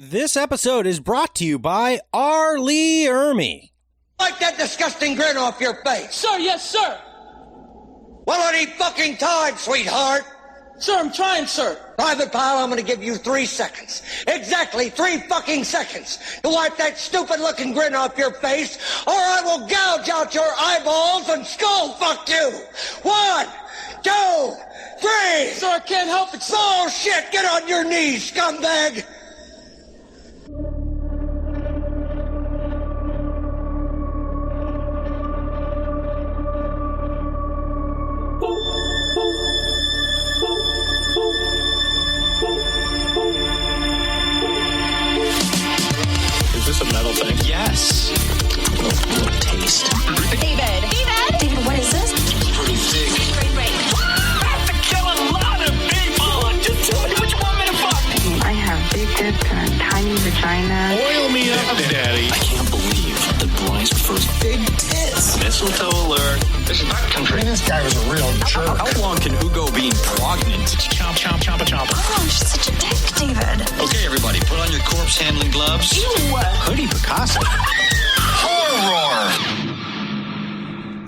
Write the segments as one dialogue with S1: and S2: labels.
S1: This episode is brought to you by R. Lee Ermey.
S2: Wipe that disgusting grin off your face.
S3: Sir, yes, sir.
S2: Well, any fucking time, sweetheart.
S3: Sir, I'm trying, sir.
S2: Private pal, I'm gonna give you 3 seconds. Exactly 3 fucking seconds to wipe that stupid-looking grin off your face, or I will gouge out your eyeballs and skull fuck you. 1, 2, 3.
S3: Sir, I can't help it, sir.
S2: Bullshit! Get on your knees, scumbag!
S4: Is this a metal thing? Yes. What taste?
S5: David, what is this?
S4: Pretty thick.
S5: Great.
S4: I have to kill a lot of people. Just tell me what you want me to fuck.
S6: I have big tits and a tiny vagina.
S4: Oil me up, Daddy. I can't believe that Bryce prefers big tits. Mistletoe alert. This is not country. This guy was a real jerk. How long can Ugo be pregnant? Chomp, chomp, chomp, chomp.
S5: Oh, she's such a dick, David.
S4: Okay, everybody, put on your corpse handling gloves.
S5: Ew.
S4: Hoodie Picasso. Horror.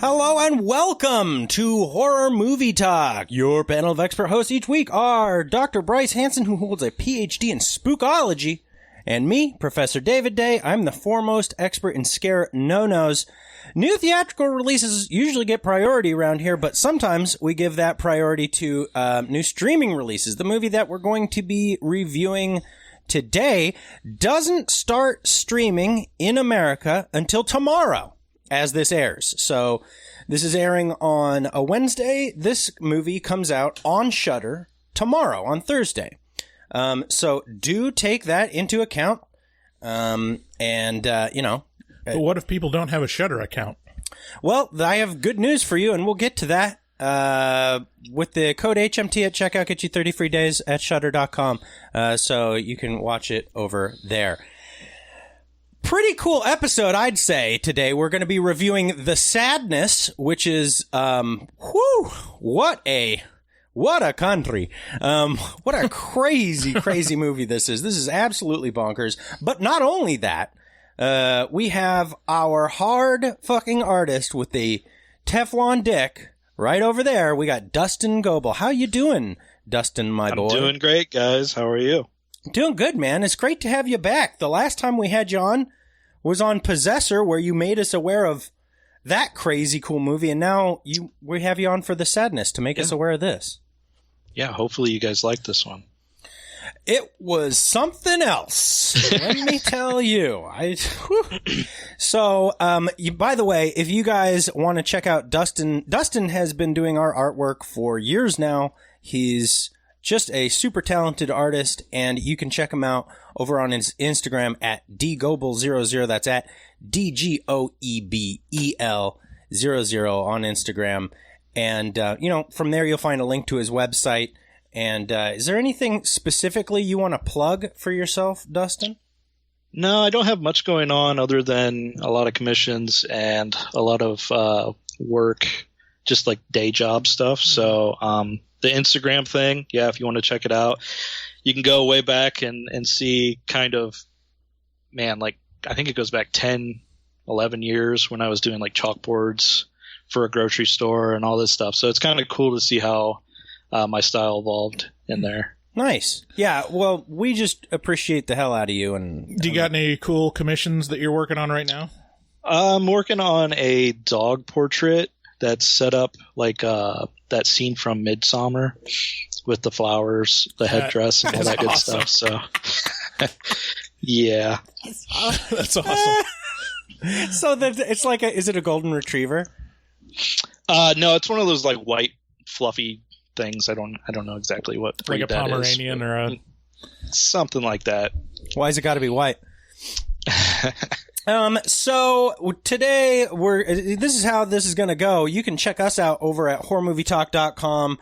S1: Hello and welcome to Horror Movie Talk. Your panel of expert hosts each week are Dr. Bryce Hanson, who holds a PhD in spookology, and me, Professor David Day. I'm the foremost expert in scare no-nos. New theatrical releases usually get priority around here, but sometimes we give that priority to new streaming releases. The movie that we're going to be reviewing today doesn't start streaming in America until tomorrow, as this airs. So this is airing on a Wednesday. This movie comes out on Shudder tomorrow, on Thursday. So do take that into account.
S7: But what if people don't have a Shudder account?
S1: Well, I have good news for you, and we'll get to that. With the code HMT at checkout, get you 30 free days at Shudder.com. So you can watch it over there. Pretty cool episode, I'd say, today. We're going to be reviewing The Sadness, which is, what a country. What a crazy movie this is. This is absolutely bonkers. But not only that, we have our hard fucking artist with the Teflon dick right over there. We got Dustin Goebel. How you doing, Dustin, my boy?
S8: I'm doing great, guys. How are you?
S1: Doing good, man. It's great to have you back. The last time we had you on was on Possessor, where you made us aware of that crazy cool movie, and now we have you on for The Sadness to make us aware of this.
S8: Yeah, hopefully you guys like this one.
S1: It was something else. Let me tell you. So, by the way, if you guys want to check out Dustin has been doing our artwork for years now. He's just a super talented artist, and you can check him out over on his Instagram at dgoebel00. That's at DGOEBEL00 on Instagram. And, from there you'll find a link to his website. And is there anything specifically you want to plug for yourself, Dustin?
S8: No, I don't have much going on other than a lot of commissions and a lot of work, just like day job stuff. So the Instagram thing, yeah, if you want to check it out, you can go way back and see kind of, man, like I think it goes back 10, 11 years when I was doing like chalkboards for a grocery store and all this stuff. So it's kind of cool to see how my style evolved in there.
S1: Nice. Yeah, well, we just appreciate the hell out of you. And
S7: do you got any cool commissions that you're working on right now?
S8: I'm working on a dog portrait that's set up like that scene from Midsommar with the flowers, the headdress, and all that good stuff. So, yeah.
S7: That's awesome.
S1: So it's like is it a golden retriever?
S8: No, it's one of those like white fluffy things. I don't know exactly what breed
S7: like a
S8: that
S7: Pomeranian
S8: is,
S7: or a
S8: something like that.
S1: Why's it got to be white? So today this is how this is going to go. You can check us out over at horrormovietalk.com.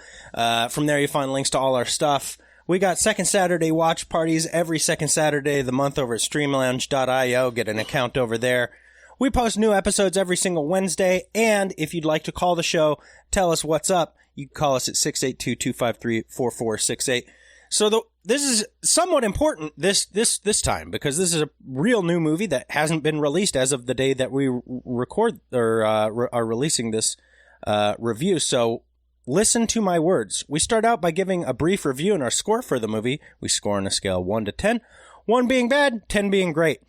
S1: From there you find links to all our stuff. We got second Saturday watch parties every second Saturday of the month over at streamlounge.io. Get an account over there. We post new episodes every single Wednesday, and if you'd like to call the show, tell us what's up, you can call us at 682-253-4468. So this is somewhat important this time because this is a real new movie that hasn't been released as of the day that we record or are releasing this review. So listen to my words. We start out by giving a brief review and our score for the movie. We score on a scale of 1 to 10, 1 being bad, 10 being great.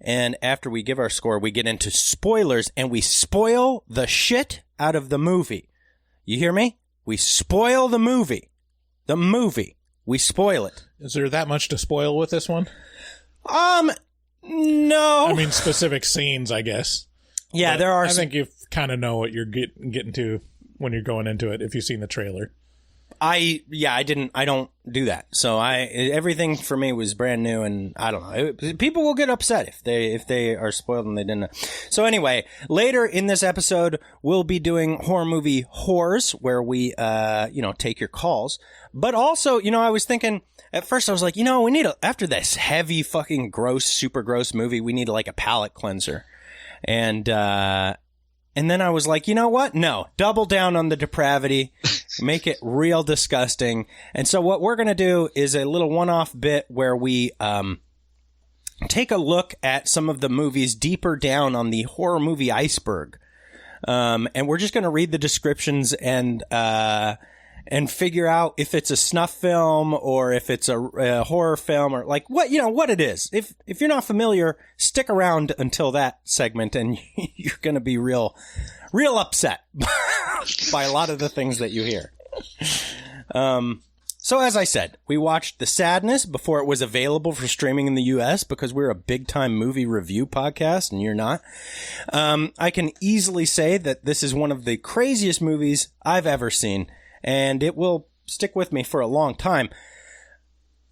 S1: And after we give our score, we get into spoilers and we spoil the shit out of the movie. You hear me? We spoil the movie. The movie. We spoil it.
S7: Is there that much to spoil with this one?
S1: No.
S7: I mean, specific scenes, I guess.
S1: Yeah,
S7: but
S1: there are.
S7: I think you kind of know what you're getting to when you're going into it if you've seen the trailer.
S1: I don't do that. So everything for me was brand new, and I don't know. People will get upset if they are spoiled and they didn't know. So anyway, later in this episode, we'll be doing horror movie horrors where we, take your calls. But also, I was thinking at first, I was like, we need after this heavy fucking gross, super gross movie, we need like a palate cleanser. And then I was like, you know what? No, double down on the depravity, make it real disgusting. And so what we're going to do is a little one-off bit where we take a look at some of the movies deeper down on the horror movie iceberg. And we're just going to read the descriptions and figure out if it's a snuff film or if it's a horror film or like what it is. If you're not familiar, stick around until that segment and you're going to be real upset by a lot of the things that you hear. So as I said, we watched The Sadness before it was available for streaming in the US because we're a big time movie review podcast and you're not. I can easily say that this is one of the craziest movies I've ever seen. And it will stick with me for a long time.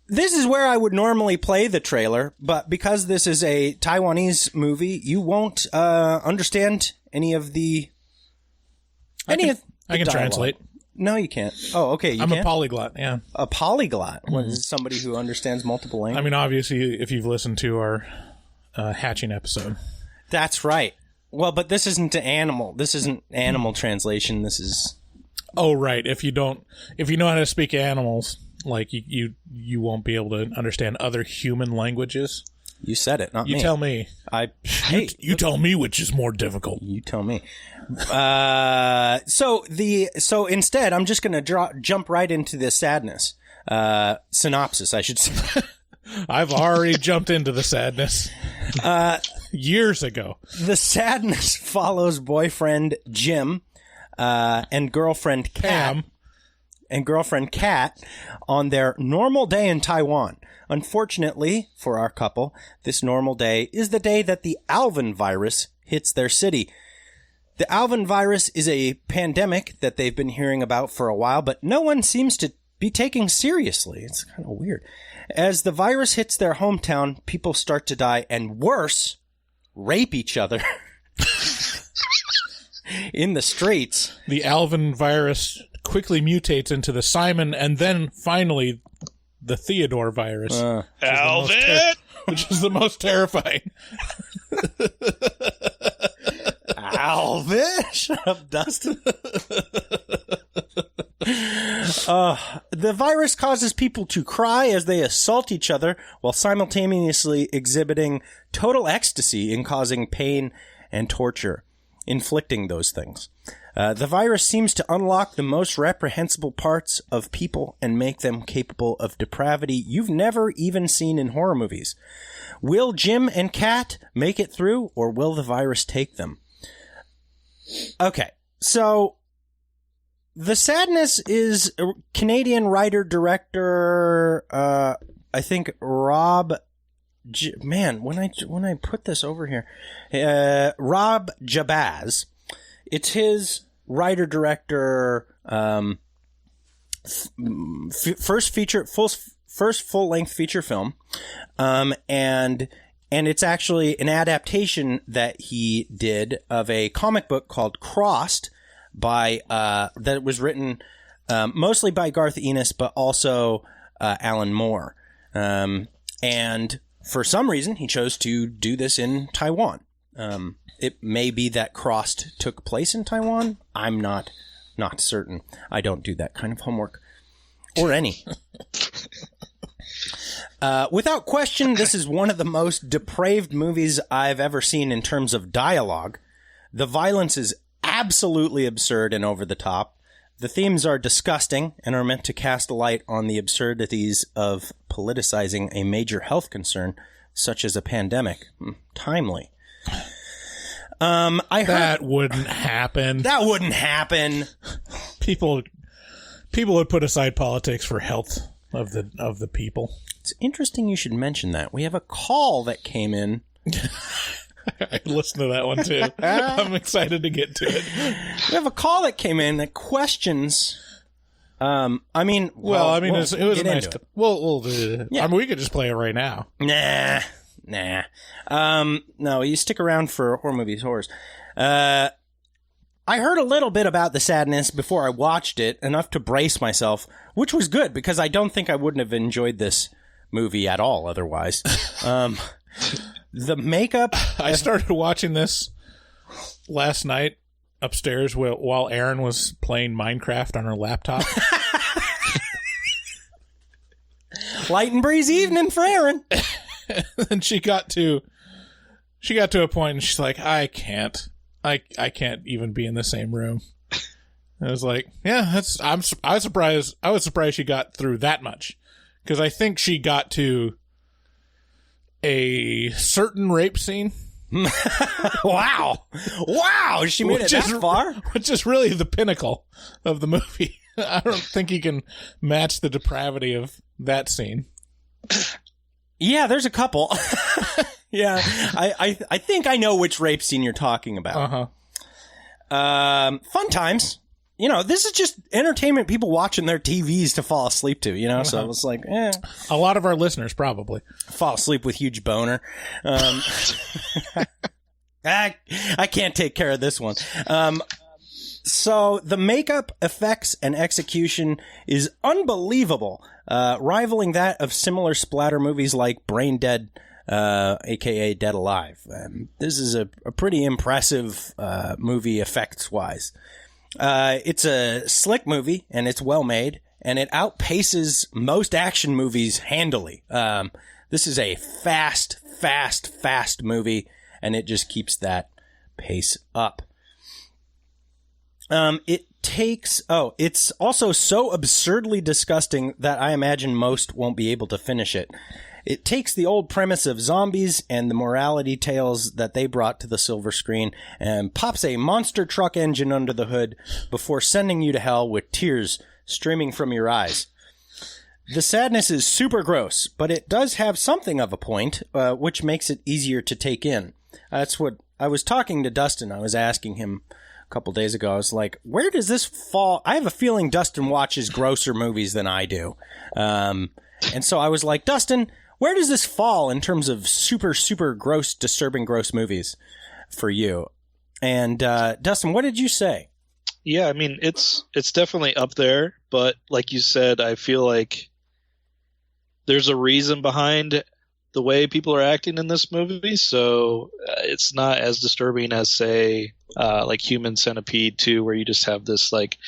S1: This is where I would normally play the trailer, but because this is a Taiwanese movie, you won't understand any of the... I can
S7: translate.
S1: No, you can't. Oh, okay.
S7: I'm a polyglot, yeah.
S1: A polyglot? Mm-hmm. What, is somebody who understands multiple languages?
S7: I mean, obviously, if you've listened to our hatching episode.
S1: That's right. Well, but this isn't animal. This isn't animal translation. This is...
S7: Oh, right. If you know how to speak animals, like you won't be able to understand other human languges.
S1: You said it, not me.
S7: You tell me. You tell me which is more difficult.
S1: You tell me. So instead, I'm just going to jump right into the sadness. Synopsis, I should say.
S7: I've already jumped into the sadness. Years ago.
S1: The sadness follows boyfriend Jim. And girlfriend Kat on their normal day in Taiwan. Unfortunately for our couple, this normal day is the day that the Alvin virus hits their city. The Alvin virus is a pandemic that they've been hearing about for a while, but no one seems to be taking seriously. It's kind of weird. As the virus hits their hometown, people start to die and worse, rape each other. In the streets.
S7: The Alvin virus quickly mutates into the Simon and then finally the Theodore virus.
S8: Alvin!
S7: Which is the most terrifying.
S1: Alvin? Shut up, Dustin. The virus causes people to cry as they assault each other while simultaneously exhibiting total ecstasy in causing pain and torture. Inflicting those things. The virus seems to unlock the most reprehensible parts of people and make them capable of depravity you've never even seen in horror movies. Will Jim and Kat make it through, or will the virus take them? Okay, so The Sadness is a Canadian writer-director, I think Rob... when I put this over here, Rob Jabaz, it's his writer-director first full-length feature film, and it's actually an adaptation that he did of a comic book called Crossed that was written mostly by Garth Ennis, but also Alan Moore, and for some reason, he chose to do this in Taiwan. It may be that Crossed took place in Taiwan. I'm not certain. I don't do that kind of homework. Or any. Without question, this is one of the most depraved movies I've ever seen in terms of dialogue. The violence is absolutely absurd and over the top. The themes are disgusting and are meant to cast a light on the absurdities of politicizing a major health concern, such as a pandemic. Timely. I heard
S7: That wouldn't happen.
S1: that wouldn't happen.
S7: People would put aside politics for health of the people.
S1: It's interesting you should mention that. We have a call that came in.
S7: I listened to that one too. I'm excited to get to it.
S1: We have a call that came in that questions. It was
S7: it was nice.
S1: Yeah.
S7: We could just play it right now.
S1: Nah. No, you stick around for horror movies, horrors. I heard a little bit about the sadness before I watched it, enough to brace myself, which was good because I don't think I wouldn't have enjoyed this movie at all otherwise. The makeup.
S7: I started watching this last night upstairs while Erin was playing Minecraft on her laptop.
S1: Light and breezy evening for Erin.
S7: And she got to a point and she's like, I can't even be in the same room. And I was like, yeah, I was surprised she got through that much, because I think she got to a certain rape scene.
S1: Wow, she made it that far,
S7: which is really the pinnacle of the movie. I don't think you can match the depravity of that scene.
S1: Yeah, there's a couple. Yeah, I think I know which rape scene you're talking about. Fun times. This is just entertainment people watching their TVs to fall asleep to, so it's like,
S7: A lot of our listeners probably
S1: fall asleep with huge boner. I can't take care of this one. So the makeup, effects, and execution is unbelievable, rivaling that of similar splatter movies like Brain Dead, aka Dead Alive. This is a pretty impressive movie effects-wise. It's a slick movie, and it's well made, and it outpaces most action movies handily. This is a fast movie, and it just keeps that pace up. It's also so absurdly disgusting that I imagine most won't be able to finish it. It takes the old premise of zombies and the morality tales that they brought to the silver screen and pops a monster truck engine under the hood before sending you to hell with tears streaming from your eyes. The sadness is super gross, but it does have something of a point, which makes it easier to take in. That's what I was talking to Dustin. I was asking him a couple days ago. I was like, where does this fall? I have a feeling Dustin watches grosser movies than I do. And so I was like, Dustin, where does this fall in terms of super, super gross, disturbing, gross movies for you? And Dustin, what did you say?
S8: Yeah, I mean, it's definitely up there, but like you said, I feel like there's a reason behind the way people are acting in this movie, so it's not as disturbing as, say, like Human Centipede 2, where you just have this like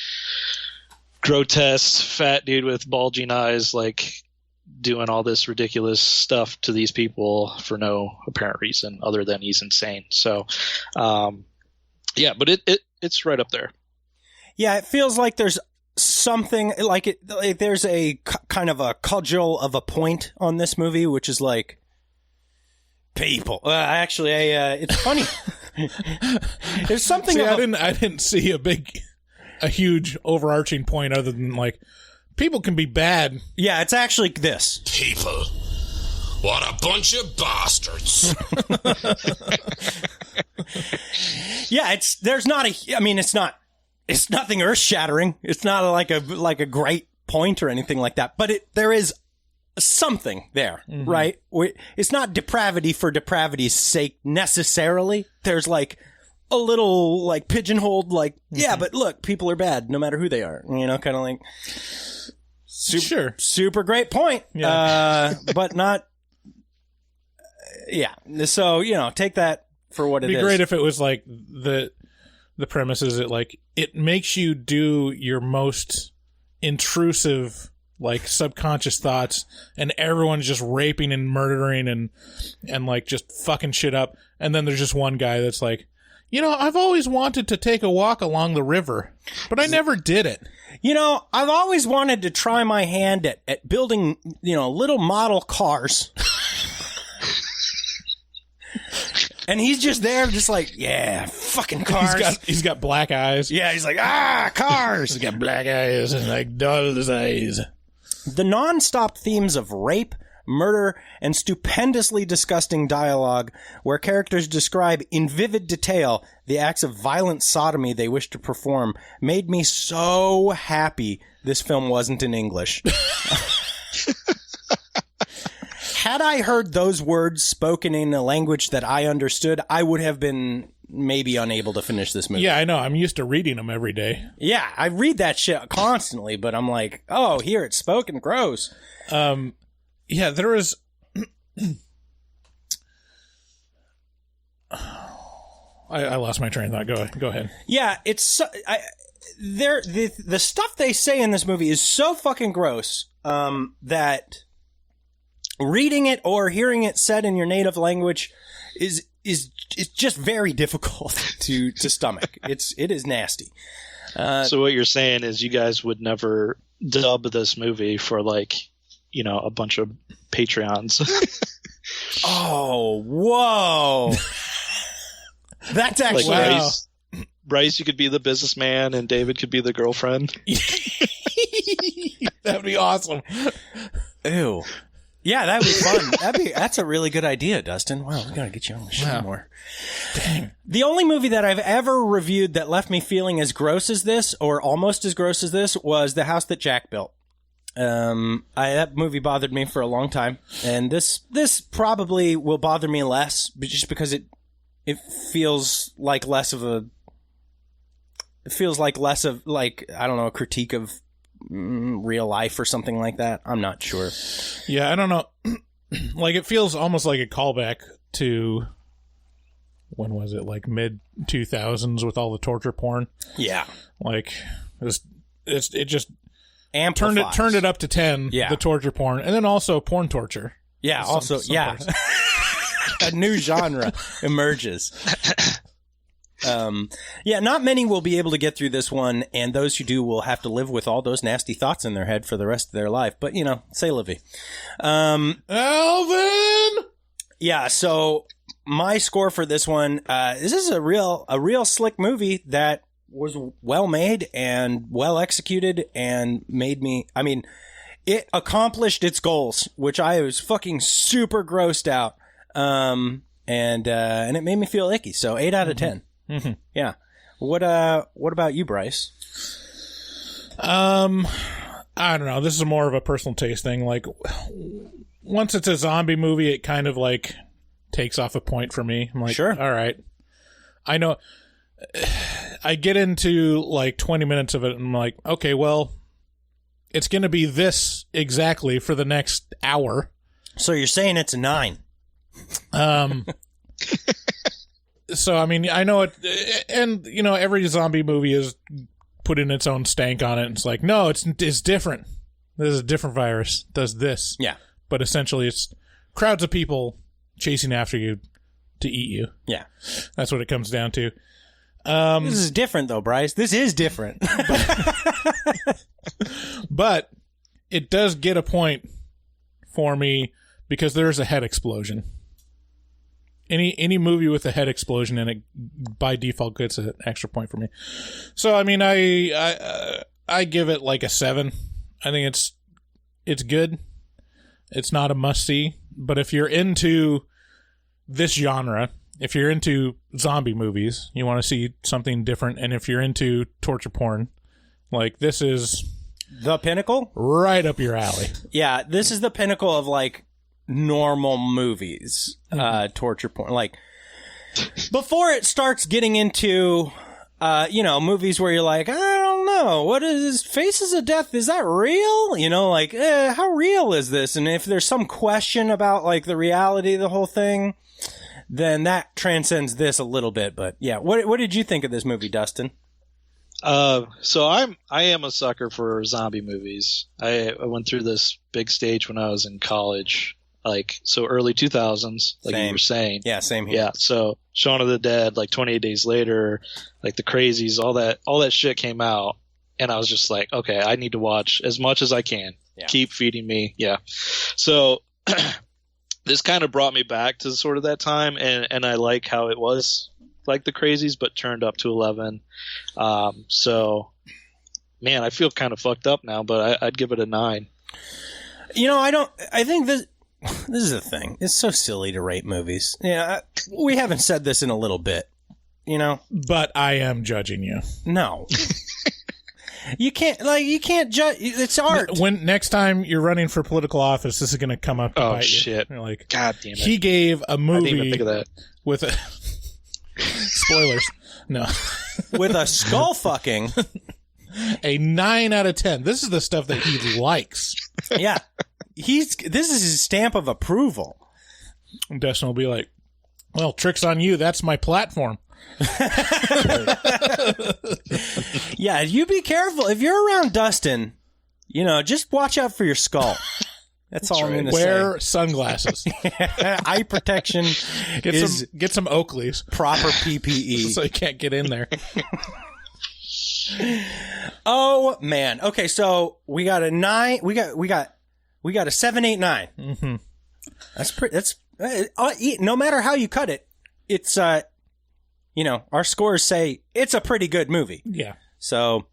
S8: grotesque fat dude with bulging eyes like doing all this ridiculous stuff to these people for no apparent reason other than he's insane. So yeah, but it's right up there.
S1: Yeah, it feels like there's something like there's a kind of a cudgel of a point on this movie, which is like people. Actually, it's funny. There's something.
S7: See, I didn't see a huge overarching point other than like people can be bad.
S1: Yeah, it's actually this.
S9: People, what a bunch of bastards.
S1: Yeah, it's nothing earth-shattering. It's not like a great point or anything like that. But there is something there, right? It's not depravity for depravity's sake necessarily. There's like a little like pigeonholed, like yeah, but look, people are bad no matter who they are. Kind of like super great point. Yeah. But not. Yeah. So take that for what it is.
S7: It'd be great if it was like the premise is it makes you do your most intrusive like subconscious thoughts, and everyone's just raping and murdering and like just fucking shit up. And then there's just one guy that's like, you know, I've always wanted to take a walk along the river, but I never did it.
S1: You know, I've always wanted to try my hand at building, you know, little model cars. And he's just there, just like, yeah, fucking cars.
S7: He's got black eyes.
S1: Yeah, he's like, cars.
S7: He's got black eyes and like doll's eyes.
S1: The non-stop themes of rape, murder, and stupendously disgusting dialogue, where characters describe in vivid detail the acts of violent sodomy they wish to perform, made me so happy this film wasn't in English. Had I heard those words spoken in a language that I understood, I would have been maybe unable to finish this movie.
S7: Yeah, I know. I'm used to reading them every day.
S1: Yeah, I read that shit constantly, but I'm like, oh, here it's spoken. Gross.
S7: Yeah, there was... I lost my train of thought. Go ahead.
S1: Yeah, it's... the stuff they say in this movie is so fucking gross that... reading it or hearing it said in your native language is just very difficult to stomach. It is nasty.
S8: So what you're saying is you guys would never dub this movie for, like, you know, a bunch of Patreons.
S1: Oh, whoa. That's actually...
S8: Like Bryce, you could be the businessman and David could be the girlfriend.
S7: That'd be awesome.
S1: Ew. Yeah, that'd be fun. That's a really good idea, Dustin. Wow, we gotta get you on the show more. Dang. The only movie that I've ever reviewed that left me feeling as gross as this, or almost as gross as this, was The House That Jack Built. That movie bothered me for a long time, and this probably will bother me less, just because it feels like less of a I don't know, a critique of real life or something like that. I'm not sure.
S7: Yeah, I don't know. Like, it feels almost like a callback to, when was it, like mid 2000s with all the torture porn.
S1: Yeah,
S7: like it just
S1: amplifies.
S7: turned it up to 10.
S1: Yeah,
S7: the torture porn, and then also porn torture.
S1: Yeah, also yeah, a new genre emerges. Yeah, not many will be able to get through this one, and those who do will have to live with all those nasty thoughts in their head for the rest of their life. But, you know, say la vie.
S7: Alvin!
S1: Yeah, so my score for this one, this is a real slick movie that was well made and well executed and made me, I mean, it accomplished its goals, which I was fucking super grossed out. And it made me feel icky. So 8 out of 10.
S7: Mm-hmm.
S1: Yeah. What about you, Bryce?
S7: I don't know. This is more of a personal taste thing. Like, once it's a zombie movie, it kind of like takes off a point for me. I'm like,
S1: sure,
S7: all right. I know. I get into like 20 minutes of it, and I'm like, okay, well, it's going to be this exactly for the next hour.
S1: So you're saying it's a 9?
S7: So, I mean, I know it, and, you know, every zombie movie is putting its own stank on it. It's like, no, it's different. There's a different virus. It does this.
S1: Yeah.
S7: But essentially, it's crowds of people chasing after you to eat you.
S1: Yeah.
S7: That's what it comes down to.
S1: This is different, though, Bryce. This is different.
S7: But it does get a point for me because there's a head explosion. Any movie with a head explosion in it by default gets an extra point for me. So I mean, I give it like a 7. I think it's good. It's not a must see, but if you're into this genre, if you're into zombie movies, you want to see something different, and if you're into torture porn, like, this is
S1: the pinnacle,
S7: right up your alley.
S1: Yeah, this is the pinnacle of like normal movies, torture porn. Like, before it starts getting into, you know, movies where you're like, I don't know, what is Faces of Death? Is that real? You know, like, how real is this? And if there's some question about like the reality of the whole thing, then that transcends this a little bit. But yeah, what did you think of this movie, Dustin?
S8: So I am a sucker for zombie movies. I went through this big stage when I was in college, like so early 2000s, like
S1: Same.
S8: you were saying.
S1: Yeah, same here.
S8: Yeah, so Shaun of the Dead, like 28 Days Later, like The Crazies, all that shit came out, and I was just like, okay, I need to watch as much as I can.
S1: Yeah.
S8: Keep feeding me. Yeah. So this kind of brought me back to sort of that time, and I like how it was like The Crazies, but turned up to 11. So, man, I feel kind of fucked up now, but I'd give it a 9.
S1: You know, I think this is the thing. It's so silly to rate movies. Yeah, we haven't said this in a little bit, you know?
S7: But I am judging you.
S1: No. You can't judge. It's art.
S7: When next time you're running for political office, this is going to come up to bite
S8: shit.
S7: you. You're like,
S8: God damn it.
S7: He gave a movie
S8: I didn't even think of that.
S7: with a... Spoilers. No.
S1: With a skull fucking.
S7: A 9 out of 10. This is the stuff that he likes.
S1: Yeah. This is his stamp of approval.
S7: And Dustin will be like, well, trick's on you. That's my platform.
S1: Yeah, you be careful. If you're around Dustin, you know, just watch out for your skull. That's all I'm going to say.
S7: Wear sunglasses.
S1: Eye protection
S7: Get some Oakleys.
S1: proper PPE.
S7: So you can't get in there.
S1: Oh man. Okay, so we got a 9. We got a 7, 8, 9.
S7: Mm-hmm.
S1: That's pretty. That's no matter how you cut it, it's you know, our scores say it's a pretty good movie.
S7: Yeah.
S1: So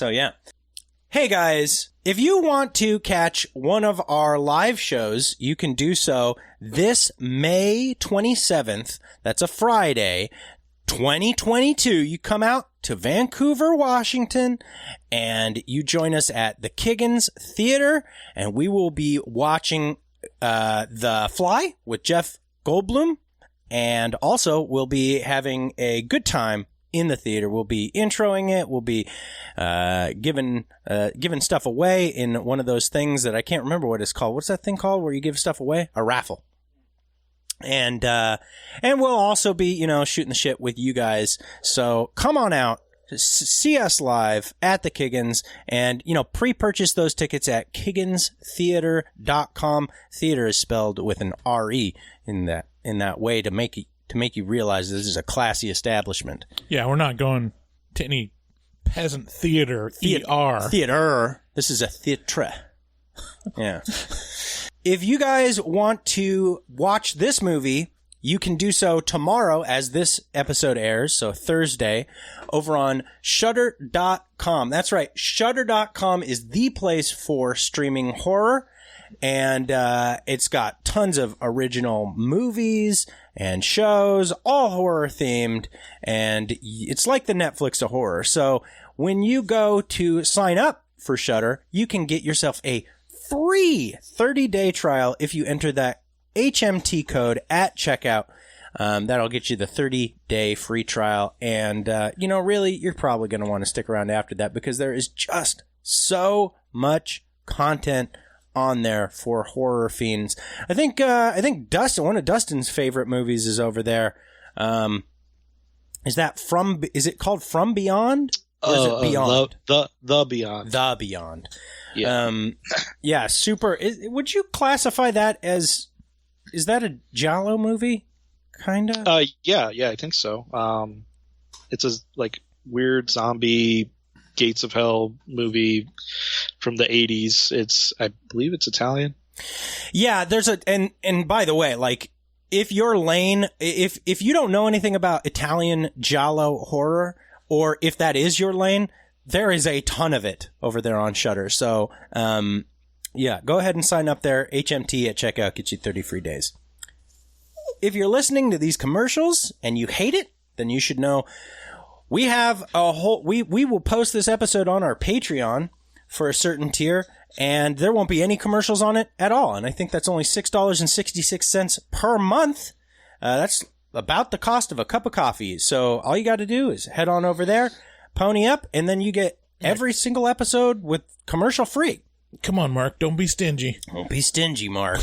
S1: yeah. Hey guys, if you want to catch one of our live shows, you can do so this May 27th. That's a Friday, 2022. You come out to Vancouver, Washington, and you join us at the Kiggins Theater, and we will be watching The Fly with Jeff Goldblum, and also we'll be having a good time in the theater. We'll be introing it. We'll be giving stuff away in one of those things that I can't remember what it's called. What's that thing called where you give stuff away? A raffle. And we'll also be, you know, shooting the shit with you guys. So come on out, see us live at the Kiggins, and, you know, pre-purchase those tickets at kigginstheater.com. Theater is spelled with an R-E in that way to make you realize this is a classy establishment.
S7: Yeah, we're not going to any peasant theater.
S1: Theater. This is a theatre. Yeah. If you guys want to watch this movie, you can do so tomorrow as this episode airs, so Thursday, over on Shudder.com. That's right. Shudder.com is the place for streaming horror. And it's got tons of original movies and shows, all horror themed, and it's like the Netflix of horror. So when you go to sign up for Shudder, you can get yourself a free 30-day trial if you enter that HMT code at checkout. That'll get you the 30-day free trial. And, you know, really, you're probably going to want to stick around after that because there is just so much content on there for horror fiends. I think Dustin, one of Dustin's favorite movies is over there. Is it called From Beyond? Or is it Beyond?
S8: The Beyond.
S1: The Beyond.
S8: Yeah.
S1: Yeah, super. Would you classify that as, is that a Giallo movie? Kinda?
S8: Yeah, I think so. It's a, like, weird zombie Gates of Hell movie from the 80s. I believe it's Italian.
S1: Yeah, and by the way, like, if your lane, if you don't know anything about Italian Giallo horror, or if that is your lane, there is a ton of it over there on Shudder. So, yeah, go ahead and sign up there. HMT at checkout gets you 30 free days. If you're listening to these commercials and you hate it, then you should know we have a whole, we will post this episode on our Patreon for a certain tier, and there won't be any commercials on it at all. And I think that's only $6.66 per month. That's about the cost of a cup of coffee. So all you got to do is head on over there, pony up, and then you get every single episode with commercial free.
S7: Come on, Mark. Don't be stingy.
S1: Don't be stingy, Mark.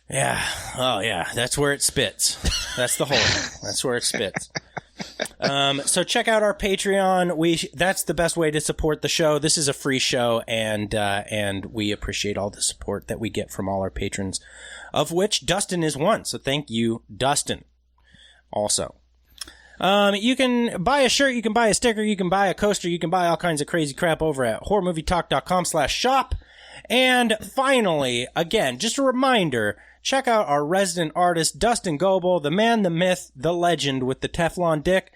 S1: Yeah. Oh, yeah. That's where it spits. That's the hole. That's where it spits. So check out our Patreon. That's the best way to support the show. This is a free show, and we appreciate all the support that we get from all our patrons, of which Dustin is one. So thank you, Dustin. Also, you can buy a shirt, you can buy a sticker, you can buy a coaster, you can buy all kinds of crazy crap over at horrormovietalk.com/shop. And finally, again, just a reminder, check out our resident artist, Dustin Goebel, the man, the myth, the legend with the Teflon dick.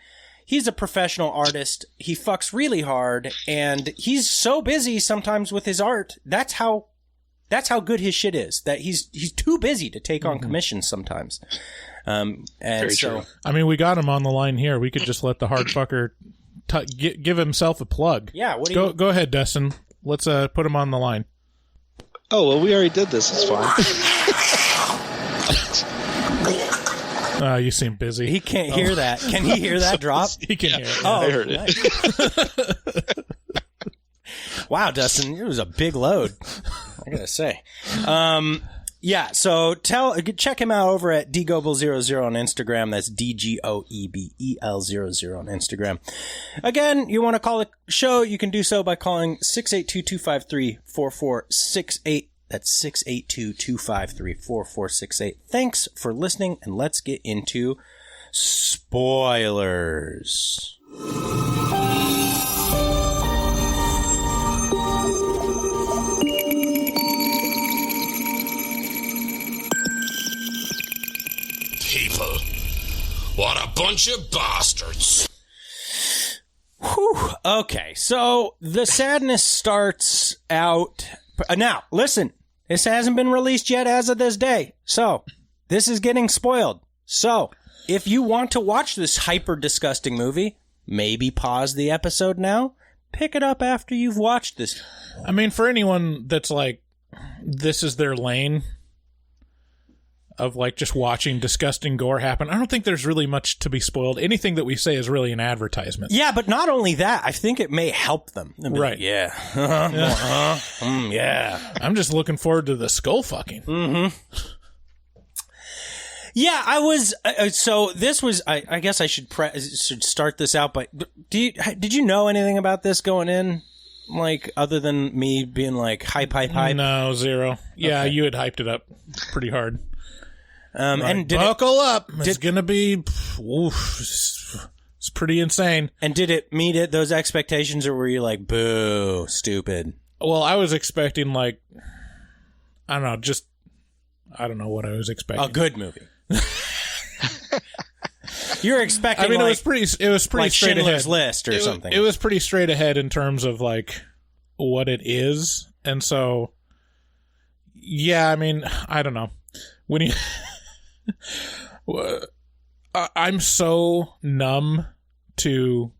S1: He's a professional artist. He fucks really hard, and he's so busy sometimes with his art. That's how good his shit is. That he's too busy to take on commissions sometimes. And
S8: Very
S1: so,
S8: true.
S7: I mean, we got him on the line here. We could just let the hard fucker give himself a plug.
S1: Yeah, what do you...
S7: Go ahead, Dustin. Let's put him on the line.
S8: Oh, well, we already did this. It's fine.
S7: You seem busy.
S1: He can't hear that. Can he hear that drop?
S7: He can hear it.
S1: Oh,
S8: I heard it.
S1: Wow, Dustin, it was a big load, I gotta say. Yeah, so check him out over at dgoebel00 on Instagram. That's DGOEBEL00 on Instagram. Again, you want to call the show, you can do so by calling 682-253-4468. That's 682-253-4468. Thanks for listening, and let's get into spoilers.
S9: People, what a bunch of bastards.
S1: Whew. Okay, so the sadness starts out... Now, listen, this hasn't been released yet as of this day, so this is getting spoiled. So, if you want to watch this hyper-disgusting movie, maybe pause the episode now, pick it up after you've watched this.
S7: I mean, for anyone that's like, this is their lane of like just watching disgusting gore happen, I don't think there's really much to be spoiled. Anything that we say is really an advertisement.
S1: Yeah, but not only that, I think it may help them.
S7: Right.
S1: Like, yeah. Yeah.
S7: I'm just looking forward to the skull fucking.
S1: Mm-hmm. Yeah, I was, so this was, I guess I should start this out, but did you know anything about this going in? Like, other than me being like, hype?
S7: No, zero. Yeah,
S1: Okay.
S7: you had hyped it up pretty hard.
S1: And did
S7: buckle up. It's going to be, it's pretty insane.
S1: And did it meet those expectations, or were you like, boo, stupid?
S7: Well, I was expecting like, I don't know, I don't know what I was expecting.
S1: A good movie. You're expecting,
S7: I mean,
S1: like,
S7: it was pretty
S1: like
S7: straight
S1: Schindler's
S7: ahead.
S1: List or something.
S7: It was pretty straight ahead in terms of like what it is. And so, yeah, I mean, I don't know. When you, I'm so numb to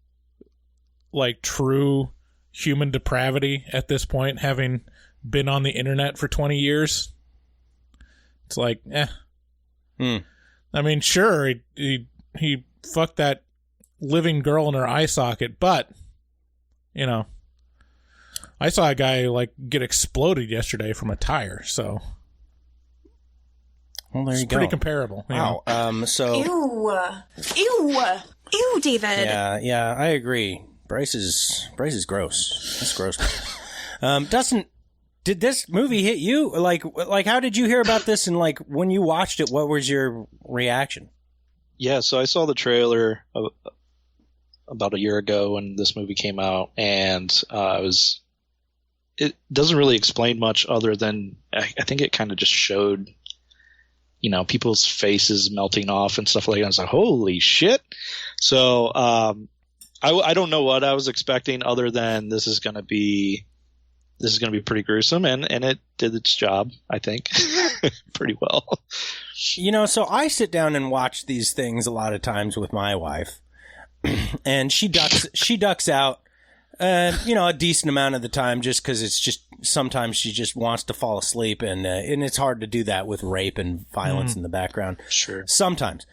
S7: like true human depravity at this point, having been on the internet for 20 years. It's like, I mean, sure, he fucked that living girl in her eye socket, but, you know, I saw a guy like get exploded yesterday from a tire, so.
S1: Well, there
S7: it's
S1: you go.
S7: Pretty comparable.
S1: Wow. So.
S5: Ew, David.
S1: Yeah, I agree. Bryce is gross. That's gross. Dustin, did this movie hit you? Like, how did you hear about this? And like, when you watched it, what was your reaction?
S8: Yeah, so I saw the trailer about a year ago when this movie came out, and it doesn't really explain much other than I think it kind of just showed, you know, people's faces melting off and stuff like that. I was like, holy shit. So I don't know what I was expecting other than this is going to be pretty gruesome, and it did its job, I think, pretty well.
S1: You know, so I sit down and watch these things a lot of times with my wife, and she ducks out, you know, a decent amount of the time, just because it's just sometimes she just wants to fall asleep, and it's hard to do that with rape and violence in the background.
S8: Sure,
S1: sometimes.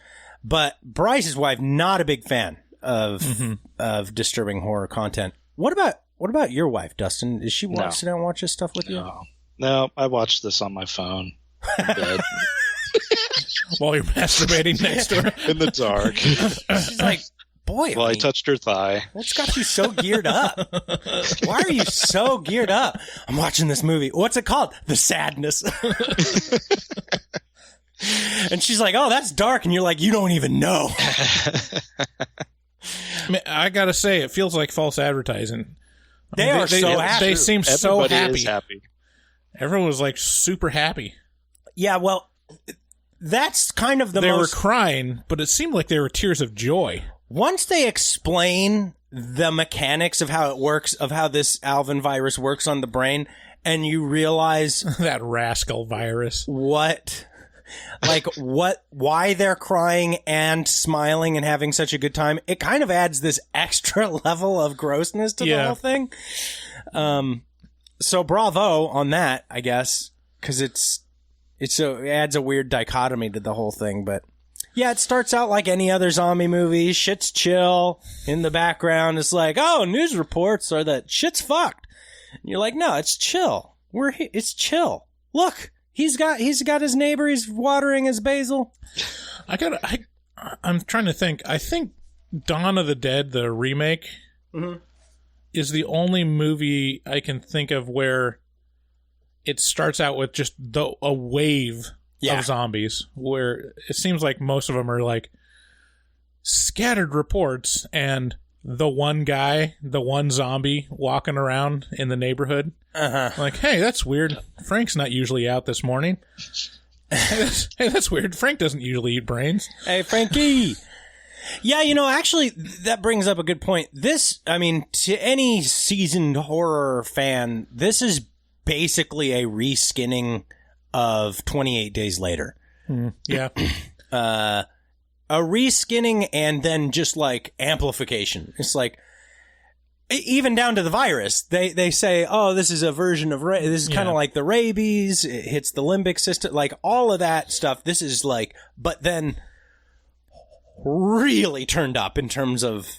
S1: But Bryce's wife, not a big fan of disturbing horror content. What about your wife, Dustin? Is she sit down and watch this stuff with you?
S8: No, I watched this on my phone in bed.
S7: While you're masturbating next to her
S8: in the dark.
S1: She's like, Boy,
S8: Well, I touched her thigh.
S1: what's got you so geared up? Why are you so geared up? I'm watching this movie. What's it called? The Sadness. And she's like, oh, that's dark. And you're like, you don't even know.
S7: I mean, I gotta say, it feels like false advertising.
S1: They are so happy.
S7: They seem so
S8: Everybody
S7: happy.
S8: is happy.
S7: Everyone was like super happy.
S1: Yeah, well, that's kind of the
S7: They were
S1: most...
S7: crying, but it seemed like they were tears of joy.
S1: Once they explain the mechanics of how it works, of how this Alvin virus works on the brain, and you realize
S7: That rascal virus.
S1: why they're crying and smiling and having such a good time, it kind of adds this extra level of grossness to the whole thing. So bravo on that, I guess, because it adds a weird dichotomy to the whole thing. But yeah, it starts out like any other zombie movie. Shit's chill. In the background, it's like, oh, news reports are that shit's fucked. And you're like, no, it's chill. It's chill. Look. He's got his neighbor. He's watering his basil.
S7: I'm trying to think. I think Dawn of the Dead, the remake, is the only movie I can think of where it starts out with just a wave of zombies, where it seems like most of them are like scattered reports and the one guy, the one zombie walking around in the neighborhood. Like, hey, that's weird. Frank's not usually out this morning. Hey, that's weird. Frank doesn't usually eat brains.
S1: Hey, Frankie. Yeah, actually, that brings up a good point. This, I mean, to any seasoned horror fan, this is basically a reskinning of 28 Days Later.
S7: Yeah.
S1: A reskinning and then just like amplification. It's like, even down to the virus, they say, oh, this is a version of this is kind of like the rabies. It hits the limbic system, like all of that stuff. This is like, but then really turned up in terms of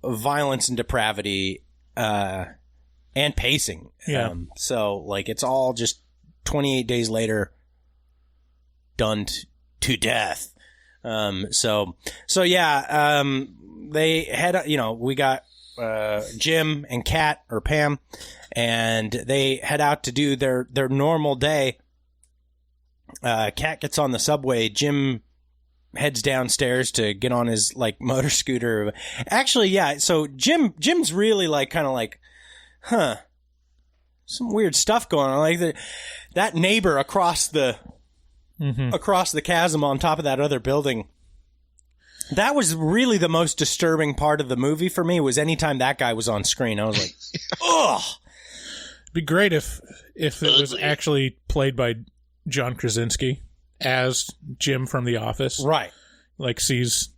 S1: violence and depravity and pacing.
S7: Yeah.
S1: So like it's all just 28 Days Later done to death. So yeah. They had we got Jim and Kat or Pam, and they head out to do their normal day. Kat gets on the subway. Jim heads downstairs to get on his like motor scooter. Actually, yeah. So Jim's really like kind of like, some weird stuff going on. Like that neighbor across the chasm on top of that other building. That was really the most disturbing part of the movie for me, was anytime that guy was on screen. I was like, ugh.
S7: It'd be great if it was actually played by John Krasinski as Jim from The Office.
S1: Right.
S7: Like sees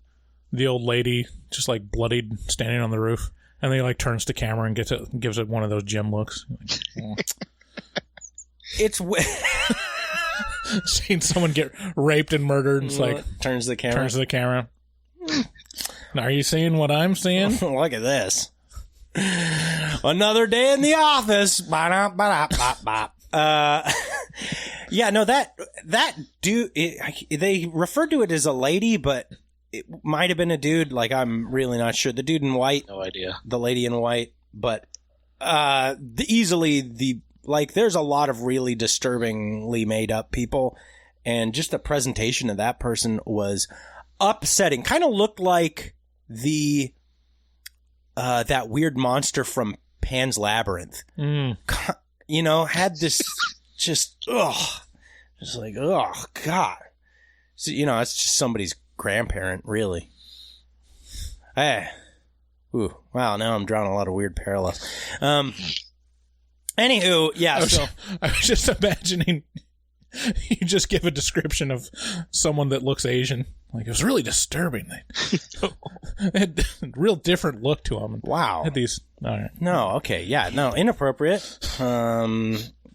S7: the old lady just like bloodied standing on the roof, and then he like turns to camera and gives it one of those Jim looks. Like,
S1: It's
S7: seeing someone get raped and murdered, and it's like
S1: turns to the camera.
S7: Now, are you seeing what I'm seeing?
S1: Look at this. Another day in the office. Yeah, no, that dude, they referred to it as a lady, but it might have been a dude. Like, I'm really not sure. The dude in white.
S8: No idea.
S1: The lady in white. But there's a lot of really disturbingly made up people. And just the presentation of that person was upsetting. Kind of looked like that weird monster from Pan's Labyrinth. Had this just like, oh God. So, it's just somebody's grandparent, really. Hey. Ooh, wow, now I'm drawing a lot of weird parallels. Anywho, yeah,
S7: I was just imagining you just give a description of someone that looks Asian. Like, it was really disturbing. They had a real different look to them.
S1: Wow.
S7: Had these. All right.
S1: No, okay, yeah, no, inappropriate.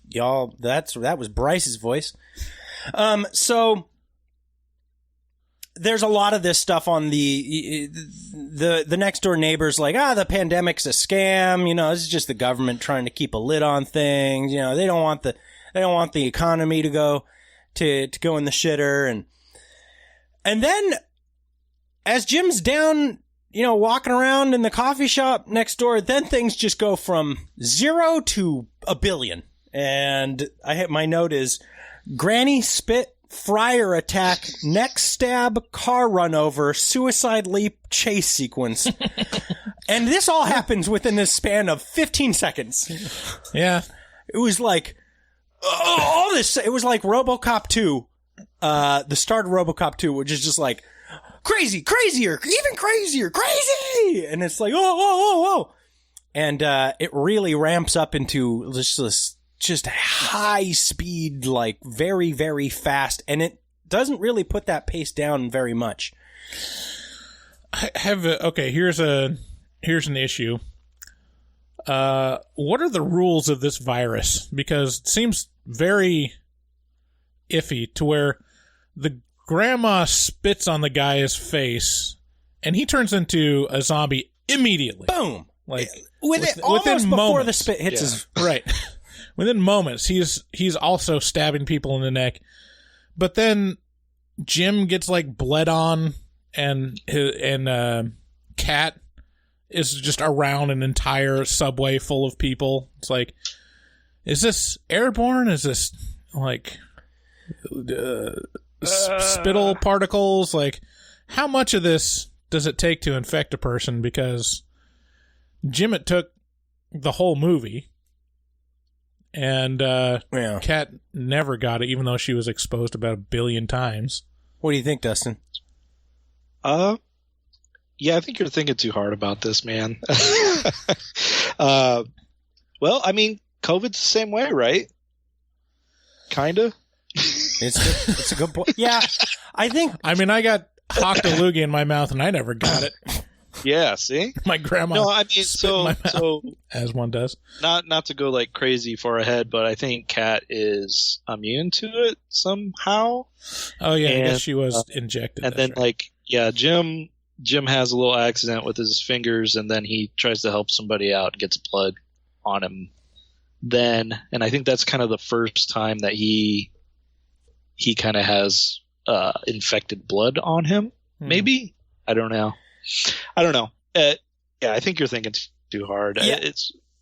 S1: Y'all, that was Bryce's voice. So there's a lot of this stuff on the next door neighbors, like, the pandemic's a scam. This is just the government trying to keep a lid on things. They don't want the economy to go in the shitter. And then as Jim's down walking around in the coffee shop next door, then things just go from 0 to a billion. And my note is granny spit, fryer attack, neck stab, car run over, suicide leap, chase sequence. And this all happens within the span of 15 seconds.
S7: Yeah.
S1: It was like, all this, it was like RoboCop 2, the start of RoboCop 2, which is just like, crazy, crazier, even crazier, crazy! And it's like, whoa. And it really ramps up into just high speed, like very, very fast. And it doesn't really put that pace down very much.
S7: Here's an issue. What are the rules of this virus? Because it seems very iffy to where the grandma spits on the guy's face and he turns into a zombie immediately.
S1: Boom!
S7: Like
S1: within
S7: moments
S1: before the spit hits his
S7: right. Within moments, he's also stabbing people in the neck. But then Jim gets like bled on, and Kat is just around an entire subway full of people. It's like, is this airborne? Is this like spittle particles? Like, how much of this does it take to infect a person? Because Jim, it took the whole movie. And Kat never got it, even though she was exposed about 1 billion times.
S1: What do you think, Dustin?
S8: Yeah, I think you're thinking too hard about this, man. Well, I mean, COVID's the same way, right? Kinda.
S1: It's a good point. Yeah, I think.
S7: I mean, I got hocked a loogie in my mouth, and I never got it.
S8: Yeah, see?
S7: My grandma.
S8: No, I mean, so
S7: as one does.
S8: Not to go like crazy far ahead, but I think Kat is immune to it somehow.
S7: Oh yeah, I guess she was injected.
S8: And then Jim has a little accident with his fingers, and then he tries to help somebody out and gets blood on him. Then, and I think that's kind of the first time that he kind of has infected blood on him. Maybe, I don't know. Yeah, I think you're thinking too hard.
S1: Yeah.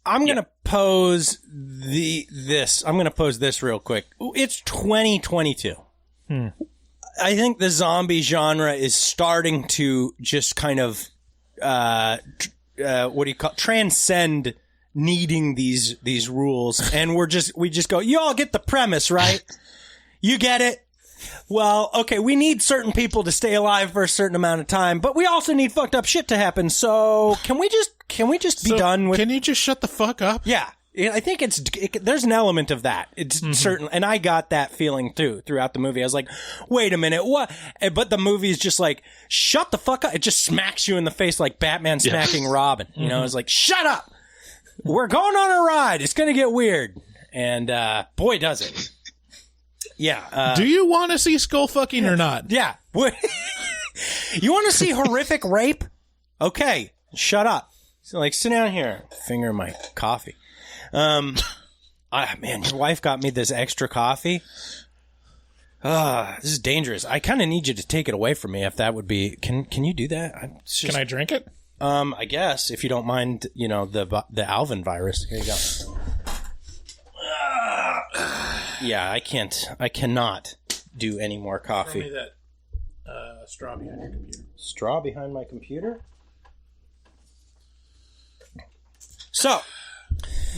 S1: I'm going to pose this. I'm going to pose this real quick. It's 2022. I think the zombie genre is starting to just kind of, transcend needing these rules. And we just go, you all get the premise, right? You get it. Well, okay, we need certain people to stay alive for a certain amount of time, but we also need fucked up shit to happen. So can we just be done with?
S7: Can you just shut the fuck up?
S1: Yeah, I think there's an element of that. It's certain, and I got that feeling too throughout the movie. I was like, wait a minute, what? But the movie is just like, shut the fuck up. It just smacks you in the face like Batman smacking Robin. You know, it's like, shut up. We're going on a ride. It's gonna get weird, and boy, does it. Yeah.
S7: Do you want to see skull fucking or not?
S1: Yeah. You want to see horrific rape? Okay, shut up. So, like, sit down here. Finger my coffee. Man, your wife got me this extra coffee. This is dangerous. I kind of need you to take it away from me. If that would be, can you do that?
S7: Can I drink it?
S1: I guess if you don't mind, the Alvin virus. Here you go. Yeah, I cannot do any more coffee.
S7: Throw me that straw behind your computer.
S1: Straw behind my computer? So,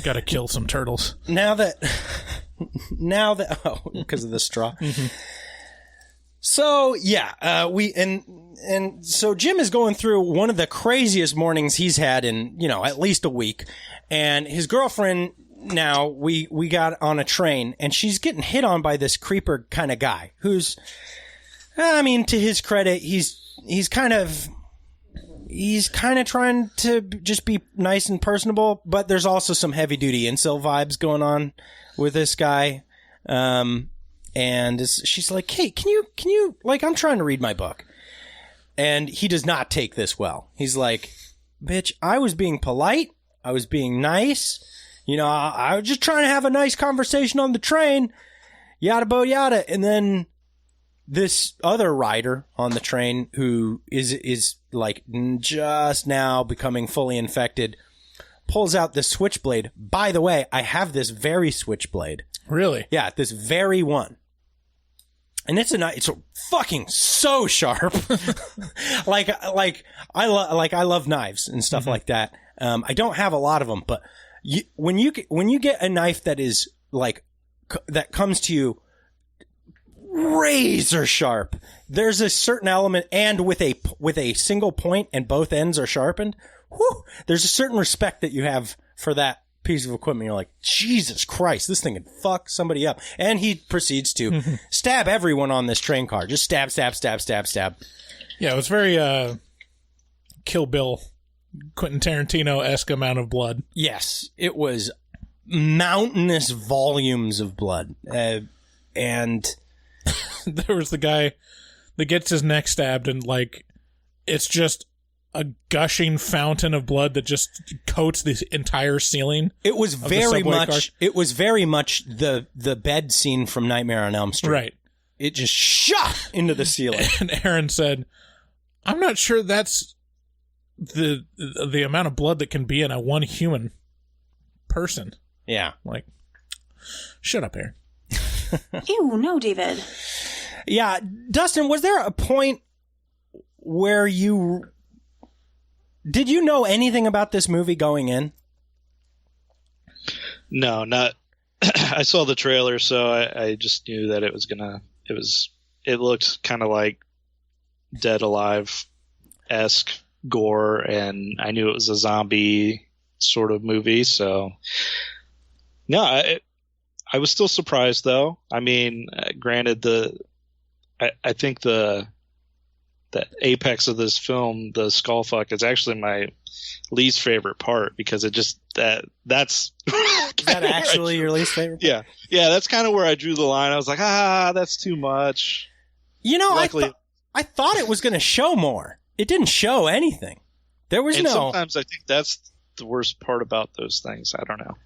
S7: gotta kill some turtles.
S1: Now that, because of the straw. Mm-hmm. So, yeah, so Jim is going through one of the craziest mornings he's had in, at least a week. And his girlfriend, now we got on a train, and she's getting hit on by this creeper kind of guy who's, to his credit, he's kind of trying to just be nice and personable, but there's also some heavy duty incel vibes going on with this guy. And she's like, hey, can you, like, I'm trying to read my book. And he does not take this well. He's like, bitch, I was being polite. I was being nice. I was just trying to have a nice conversation on the train, yada bo yada. And then this other rider on the train who is like just now becoming fully infected pulls out this switchblade. By the way, I have this very switchblade.
S7: Really?
S1: Yeah, this very one. And it's fucking so sharp. I love knives and stuff like that. I don't have a lot of them, but when you get a knife that is like that comes to you razor sharp, there's a certain element, and with a single point and both ends are sharpened, there's a certain respect that you have for that piece of equipment. You're like, Jesus Christ, this thing could fuck somebody up. And he proceeds to stab everyone on this train car. Just stab, stab, stab, stab, stab.
S7: Yeah, it was very Kill Bill, Quentin Tarantino-esque amount of blood.
S1: Yes, it was mountainous volumes of blood. And
S7: there was the guy that gets his neck stabbed, and like it's just a gushing fountain of blood that just coats the entire ceiling.
S1: It was very much the bed scene from Nightmare on Elm Street.
S7: Right.
S1: It just shot into the ceiling.
S7: And Aaron said, I'm not sure that's the amount of blood that can be in a one human person.
S1: Yeah.
S7: Like, shut up, Aaron.
S5: Ew, no, David.
S1: Yeah. Dustin, was there a point where did you know anything about this movie going in?
S8: No, not. I saw the trailer, so I just knew that it looked kind of like Dead Alive-esque gore, and I knew it was a zombie sort of movie, so no, I was still surprised though. I mean, granted, I think the apex of this film, the skull fuck, is actually my least favorite part, because it just that's
S1: is that actually your least favorite part?
S8: Yeah, that's kind of where I drew the line. I was like, that's too much.
S1: You know,
S8: luckily,
S1: I thought it was going to show more. It didn't show anything. There was no.
S8: Sometimes I think that's the worst part about those things. I don't know.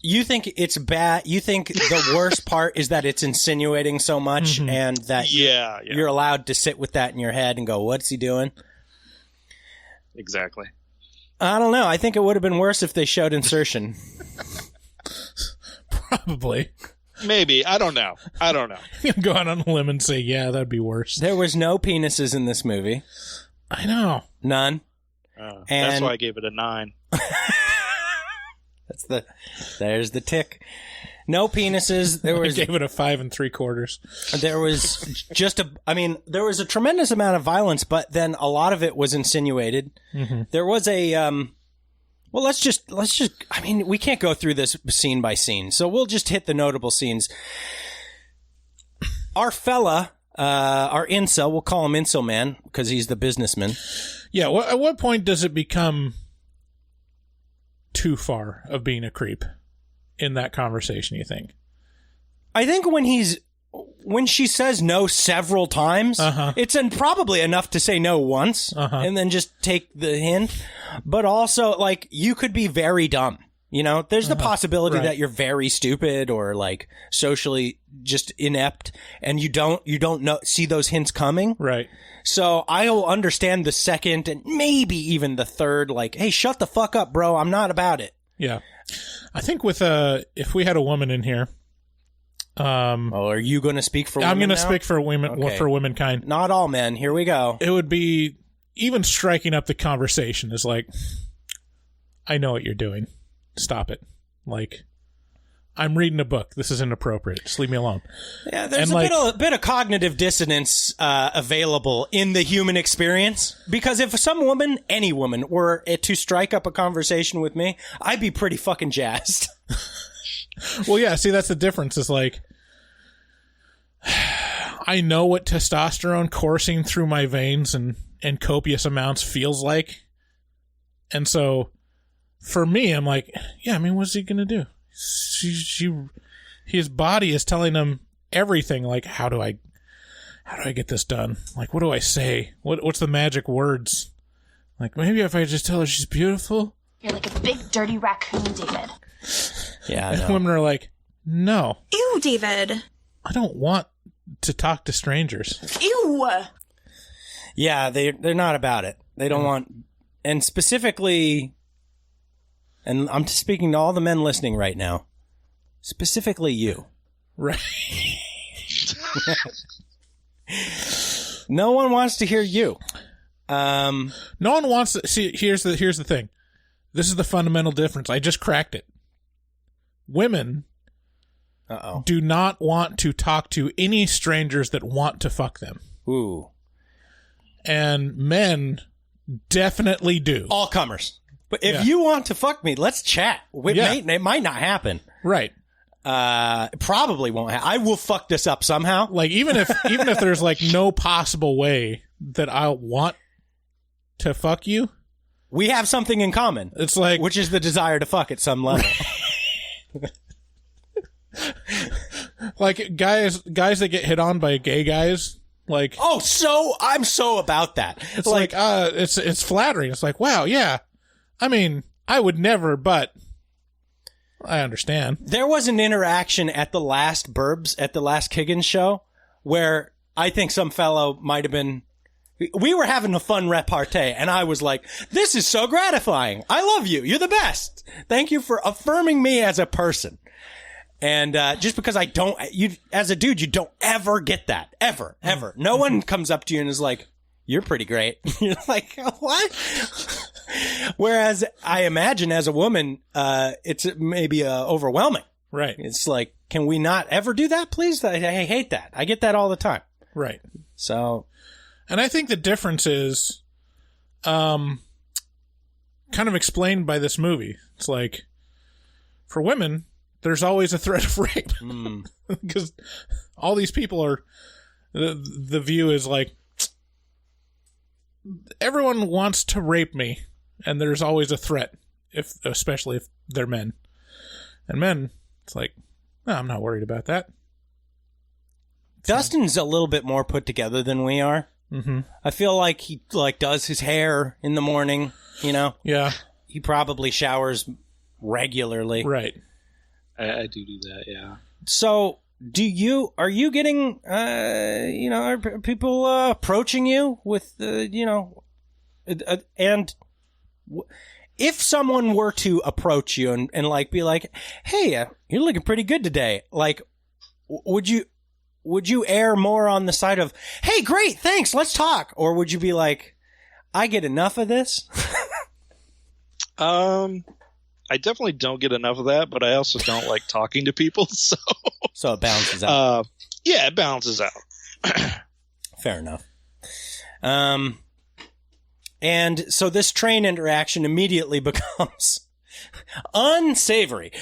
S1: You think it's bad? You think the worst part is that it's insinuating so much, and that you're allowed to sit with that in your head and go, "What's he doing?"
S8: Exactly.
S1: I don't know. I think it would have been worse if they showed insertion.
S7: Probably.
S8: Maybe. I don't know.
S7: You can go out on a limb and say, yeah, that'd be worse.
S1: There was no penises in this movie.
S7: I know.
S1: None.
S8: That's why I gave it a 9.
S1: There's the tick. No penises. I
S7: gave it a 5 3/4.
S1: There was there was a tremendous amount of violence, but then a lot of it was insinuated. Mm-hmm. There was a, well, let's just, we can't go through this scene by scene, so we'll just hit the notable scenes. Our fella, our incel, we'll call him Incel Man because he's the businessman.
S7: Yeah. At what point does it become too far of being a creep in that conversation, you think?
S1: I think when she says no several times, it's probably enough to say no once and then just take the hint. But also, like, you could be very dumb. You know, there's the possibility that you're very stupid or like socially just inept, and you don't see those hints coming.
S7: Right.
S1: So I'll understand the second and maybe even the third, like, hey, shut the fuck up, bro. I'm not about it.
S7: Yeah. I think with if we had a woman in here.
S1: Are you going to speak for women?
S7: I'm going to speak for women, for womankind.
S1: Not all men. Here we go.
S7: It would be even striking up the conversation is like, I know what you're doing. Stop it. Like, I'm reading a book. This is inappropriate. Just leave me alone.
S1: Yeah, there's a bit of cognitive dissonance available in the human experience. Because if some woman, any woman, were to strike up a conversation with me, I'd be pretty fucking jazzed.
S7: Well, yeah, see, that's the difference. Is like, I know what testosterone coursing through my veins and copious amounts feels like. And so, for me, I'm like, yeah, I mean, what's he going to do? His body is telling him everything. Like, how do I get this done? Like, what do I say? What's the magic words? Like, maybe if I just tell her she's beautiful.
S5: You're like a big dirty raccoon, David.
S1: Yeah,
S7: and women are like, no.
S5: Ew, David.
S7: I don't want to talk to strangers.
S5: Ew.
S1: Yeah, they're not about it. They don't want, and specifically, and I'm speaking to all the men listening right now, specifically you.
S7: Right.
S1: No one wants to hear you.
S7: No one wants to see. Here's the thing. This is the fundamental difference. I just cracked it. Women do not want to talk to any strangers that want to fuck them.
S1: Ooh.
S7: And men definitely do.
S1: All comers. But if you want to fuck me, let's chat. It might not happen.
S7: Right.
S1: It probably won't happen. I will fuck this up somehow.
S7: Like, even if there's like no possible way that I'll want to fuck you,
S1: we have something in common.
S7: It's like,
S1: which is the desire to fuck at some level.
S7: Like guys that get hit on by gay guys, like,
S1: I'm so about that.
S7: It's like it's flattering. It's like, wow, yeah. I mean, I would never, but I understand.
S1: There was an interaction at the last Kiggins show where I think some fellow might have been. We were having a fun repartee, and I was like, "This is so gratifying. I love you. You're the best. Thank you for affirming me as a person." And just because as a dude, you don't ever get that. Ever. No one comes up to you and is like, "You're pretty great." You're like, "What?" Whereas I imagine as a woman, it's maybe overwhelming.
S7: Right.
S1: It's like, can we not ever do that, please? I hate that. I get that all the time.
S7: Right.
S1: So.
S7: And I think the difference is kind of explained by this movie. It's like, for women, there's always a threat of rape. Because all these people are, the view is like, everyone wants to rape me, and there's always a threat, especially if they're men. And men, it's like, no, I'm not worried about that.
S1: Dustin's a little bit more put together than we are.
S7: Mm-hmm.
S1: I feel like he does his hair in the morning, you know?
S7: Yeah.
S1: He probably showers regularly.
S7: Right.
S8: I do that, yeah.
S1: So, are you getting, are people approaching you with, and if someone were to approach you and like be like, "Hey, you're looking pretty good today," like, would you err more on the side of, "Hey, great, thanks, let's talk," or would you be like, "I get enough of this"?
S8: I definitely don't get enough of that, but I also don't like talking to people, so
S1: it balances out.
S8: Yeah, it balances out.
S1: Fair enough. And so this train interaction immediately becomes unsavory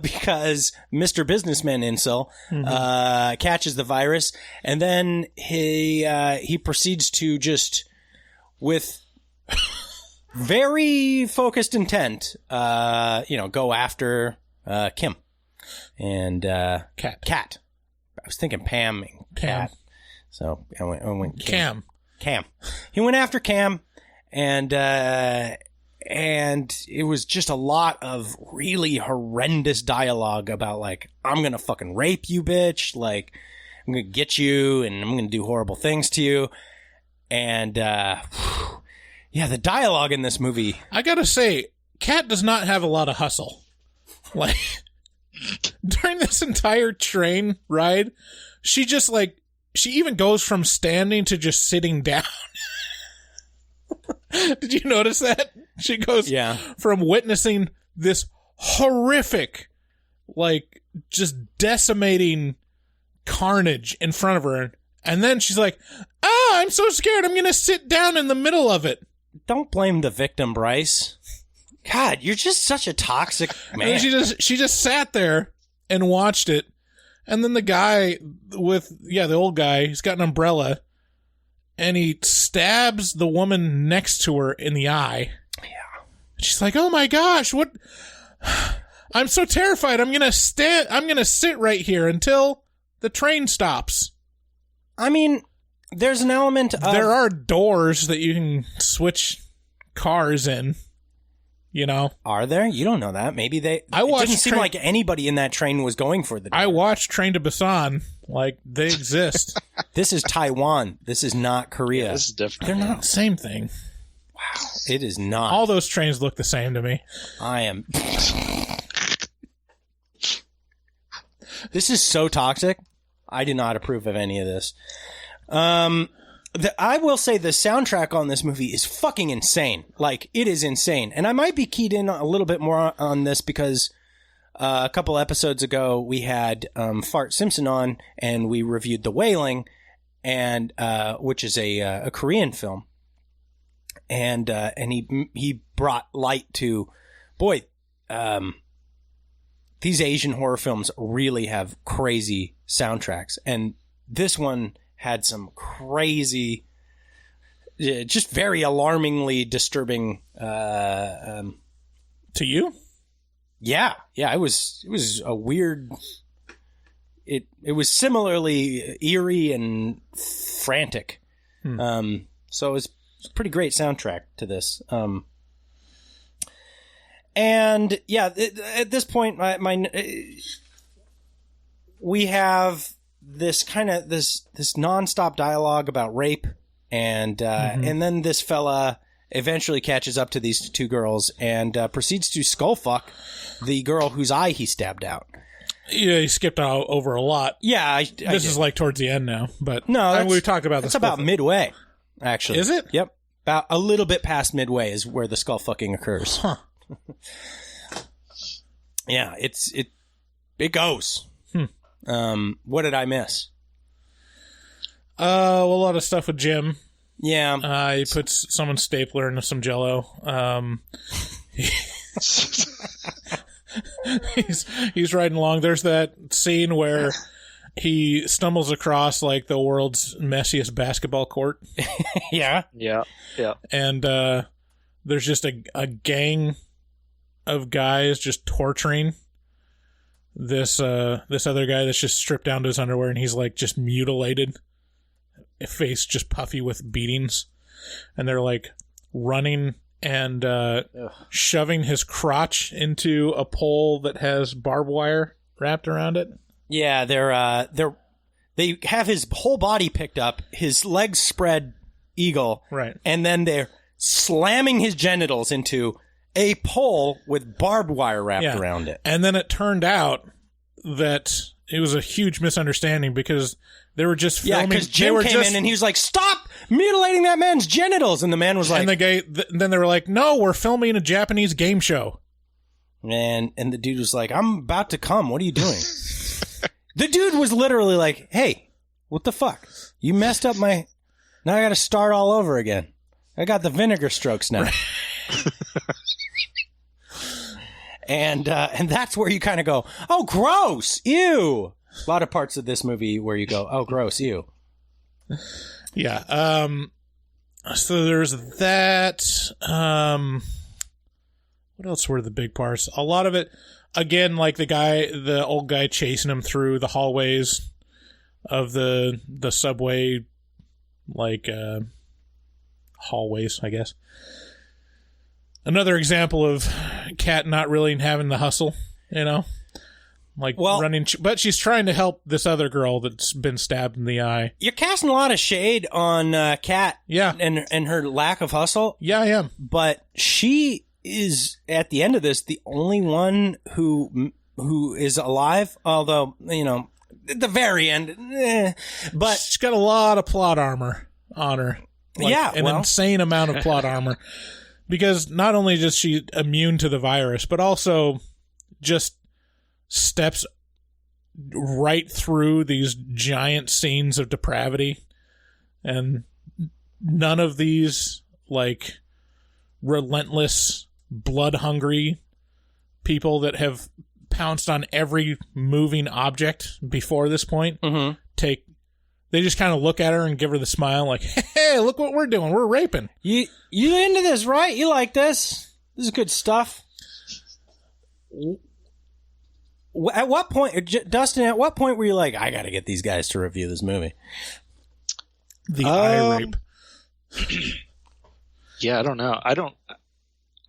S1: because Mr. Businessman Incel catches the virus, and then he proceeds to just, with very focused intent, go after Kim and Cat. I was thinking Pam and Cat, so I went Kim. Cam. He went after Cam, and it was just a lot of really horrendous dialogue about, like, "I'm gonna fucking rape you, bitch. Like, I'm gonna get you, and I'm gonna do horrible things to you." And yeah, the dialogue in this movie.
S7: I gotta say, Kat does not have a lot of hustle. Like, during this entire train ride, she just, like, she even goes from standing to just sitting down. Did you notice that? She goes from witnessing this horrific, like, just decimating carnage in front of her. And then she's like, I'm so scared. I'm going to sit down in the middle of it.
S1: Don't blame the victim, Bryce. God, you're just such a toxic man.
S7: And she just sat there and watched it. And then the guy the old guy, he's got an umbrella, and he stabs the woman next to her in the eye.
S1: Yeah.
S7: She's like, "Oh my gosh, what? I'm so terrified. I'm going to sit right here until the train stops."
S1: I mean, there's an element of...
S7: There are doors that you can switch cars in. You know,
S1: Are there? You don't know that. Maybe they.
S7: I
S1: It
S7: watched
S1: didn't seem
S7: Train-
S1: like anybody in that train was going for the.
S7: I watched Train to Busan. Like, they exist.
S1: This is Taiwan. This is not Korea.
S8: This is different.
S7: They're not the same thing.
S1: It is not.
S7: All those trains look the same to me.
S1: I am. This is so toxic. I do not approve of any of this. I will say the soundtrack on this movie is fucking insane. Like, it is insane. And I might be keyed in a little bit more on this because a couple episodes ago we had Fart Simpson on and we reviewed The Wailing, and which is a Korean film. And he brought light to, boy, these Asian horror films really have crazy soundtracks. And this one had some crazy, just very alarmingly disturbing.
S7: To you?
S1: Yeah. It was a weird. It was similarly eerie and frantic. So it was a pretty great soundtrack to this. And yeah, at this point, we have this kind of this nonstop dialogue about rape, and then this fella eventually catches up to these two girls and proceeds to skull fuck the girl whose eye he stabbed out.
S7: Yeah, he skipped out over a lot.
S1: Yeah,
S7: This is like towards the end now, but
S1: no,
S7: we've talked about this.
S1: It's about midway, actually.
S7: Is it?
S1: Yep, about a little bit past midway is where the skull fucking occurs.
S7: Huh.
S1: Yeah, it goes. What did I miss?
S7: A lot of stuff with Jim.
S1: Yeah.
S7: He puts someone's stapler into some Jell-O. He's riding along. There's that scene where he stumbles across like the world's messiest basketball court.
S1: Yeah.
S7: And there's just a gang of guys just torturing this other guy that's just stripped down to his underwear, and he's like just mutilated, face just puffy with beatings, and they're like running and shoving his crotch into a pole that has barbed wire wrapped around it.
S1: Yeah, they have his whole body picked up, his legs spread eagle,
S7: right,
S1: and then they're slamming his genitals into a pole with barbed wire wrapped around it.
S7: And then it turned out that it was a huge misunderstanding because they were just filming.
S1: Yeah, because Jim came in and he was like, "Stop mutilating that man's genitals!" And the man was like,
S7: and the guy, then they were like, "No, we're filming a Japanese game show."
S1: And the dude was like, "I'm about to come. What are you doing?" The dude was literally like, "Hey, what the fuck? You messed up my. Now I got to start all over again. I got the vinegar strokes now." And that's where you kind of go, "Oh, gross, ew." A lot of parts of this movie where you go, "Oh, gross, ew."
S7: Yeah. So there's that. What else were the big parts? A lot of it, again, like the old guy chasing him through the hallways of the subway, like hallways, I guess. Another example of Kat not really having the hustle, you know? Like running, but she's trying to help this other girl that's been stabbed in the eye.
S1: You're casting a lot of shade on Kat,
S7: yeah,
S1: and her lack of hustle.
S7: Yeah, I am.
S1: But she is at the end of this the only one who is alive. Although at the very end, but
S7: she's got a lot of plot armor on her. An insane amount of plot armor, because not only is she immune to the virus, but also just steps right through these giant scenes of depravity, and none of these like relentless, blood-hungry people that have pounced on every moving object before this point they just kind of look at her and give her the smile like, "Hey, look what we're doing, we're raping."
S1: You into this, right? You like this is good stuff. At what point, Dustin, at what point were you like, "I gotta get these guys to review this movie"?
S7: The eye rape.
S8: Yeah, I don't know.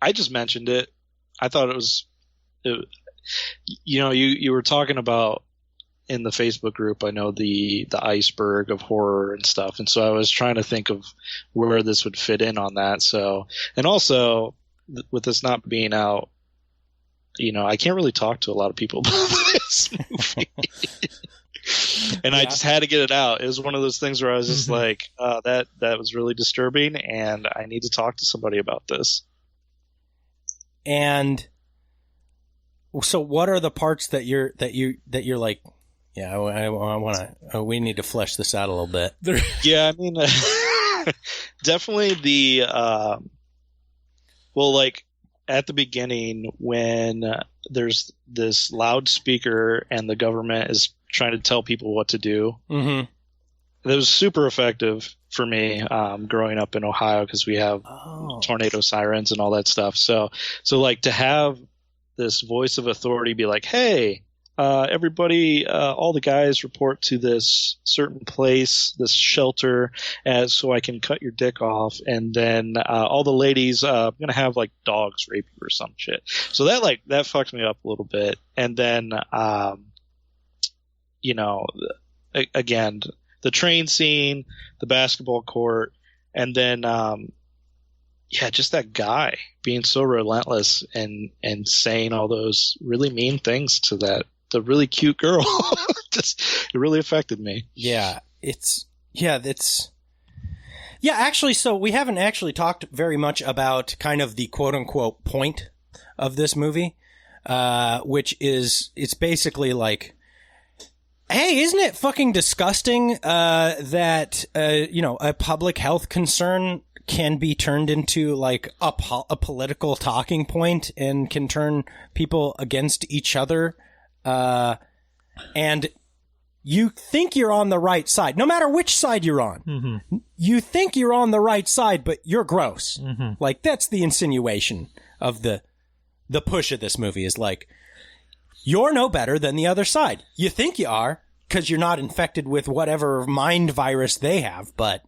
S8: I just mentioned it I thought you were talking about in the Facebook group, I know the iceberg of horror and stuff. And so I was trying to think of where this would fit in on that. So, and also with this not being out, I can't really talk to a lot of people about this movie. And I just had to get it out. It was one of those things where I was just like, that was really disturbing, and I need to talk to somebody about this.
S1: And so what are the parts that you're like, yeah, I want to, we need to flesh this out a little bit.
S8: Yeah, I mean, definitely like at the beginning when there's this loudspeaker and the government is trying to tell people what to do. Mm-hmm. That was super effective for me growing up in Ohio because we have tornado sirens and all that stuff. So like to have this voice of authority be like, hey, everybody, all the guys report to this certain place, this shelter, so I can cut your dick off. And then all the ladies, I'm going to have like dogs rape you or some shit. So that fucked me up a little bit. And then, again, the train scene, the basketball court, and then, just that guy being so relentless and saying all those really mean things to the really cute girl. It really affected me.
S1: Actually, so we haven't actually talked very much about kind of the quote unquote point of this movie, which is, it's basically like, hey, isn't it fucking disgusting that a public health concern can be turned into like a political talking point and can turn people against each other, and you think you're on the right side, no matter which side you're on. Mm-hmm. You think you're on the right side, but you're gross. Mm-hmm. Like that's the insinuation of the push of this movie is like, you're no better than the other side. You think you are because you're not infected with whatever mind virus they have, but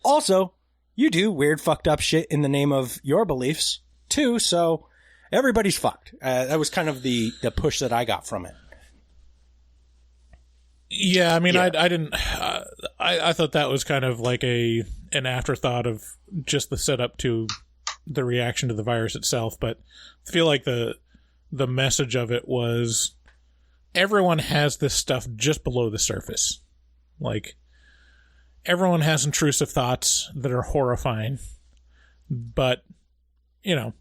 S1: also you do weird fucked up shit in the name of your beliefs too, so everybody's fucked. That was kind of the push that I got from it.
S7: Yeah, I mean, yeah. I didn't. I thought that was kind of like an afterthought of just the setup to the reaction to the virus itself. But I feel like the message of it was everyone has this stuff just below the surface. Like everyone has intrusive thoughts that are horrifying, but you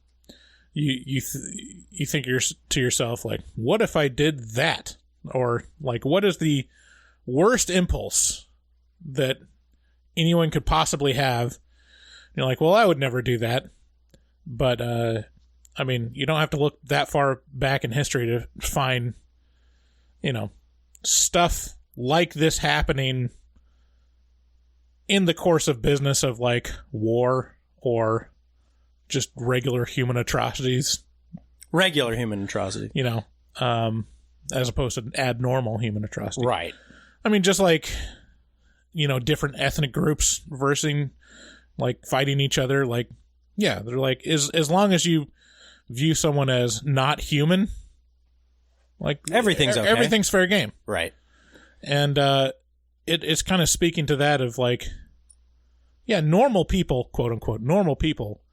S7: think to yourself like, what if I did that? Or like, what is the worst impulse that anyone could possibly have? You're like, well, I would never do that. But, I mean, you don't have to look that far back in history to find, stuff like this happening in the course of business of like war or just regular human atrocities.
S1: Regular human atrocity.
S7: As opposed to abnormal human atrocity.
S1: Right.
S7: I mean, just like, different ethnic groups versus like fighting each other. Like, yeah, they're like, as long as you view someone as not human, like
S1: everything's okay.
S7: Everything's fair game.
S1: Right.
S7: And, it's kind of speaking to that of like, yeah, normal people, quote unquote, normal people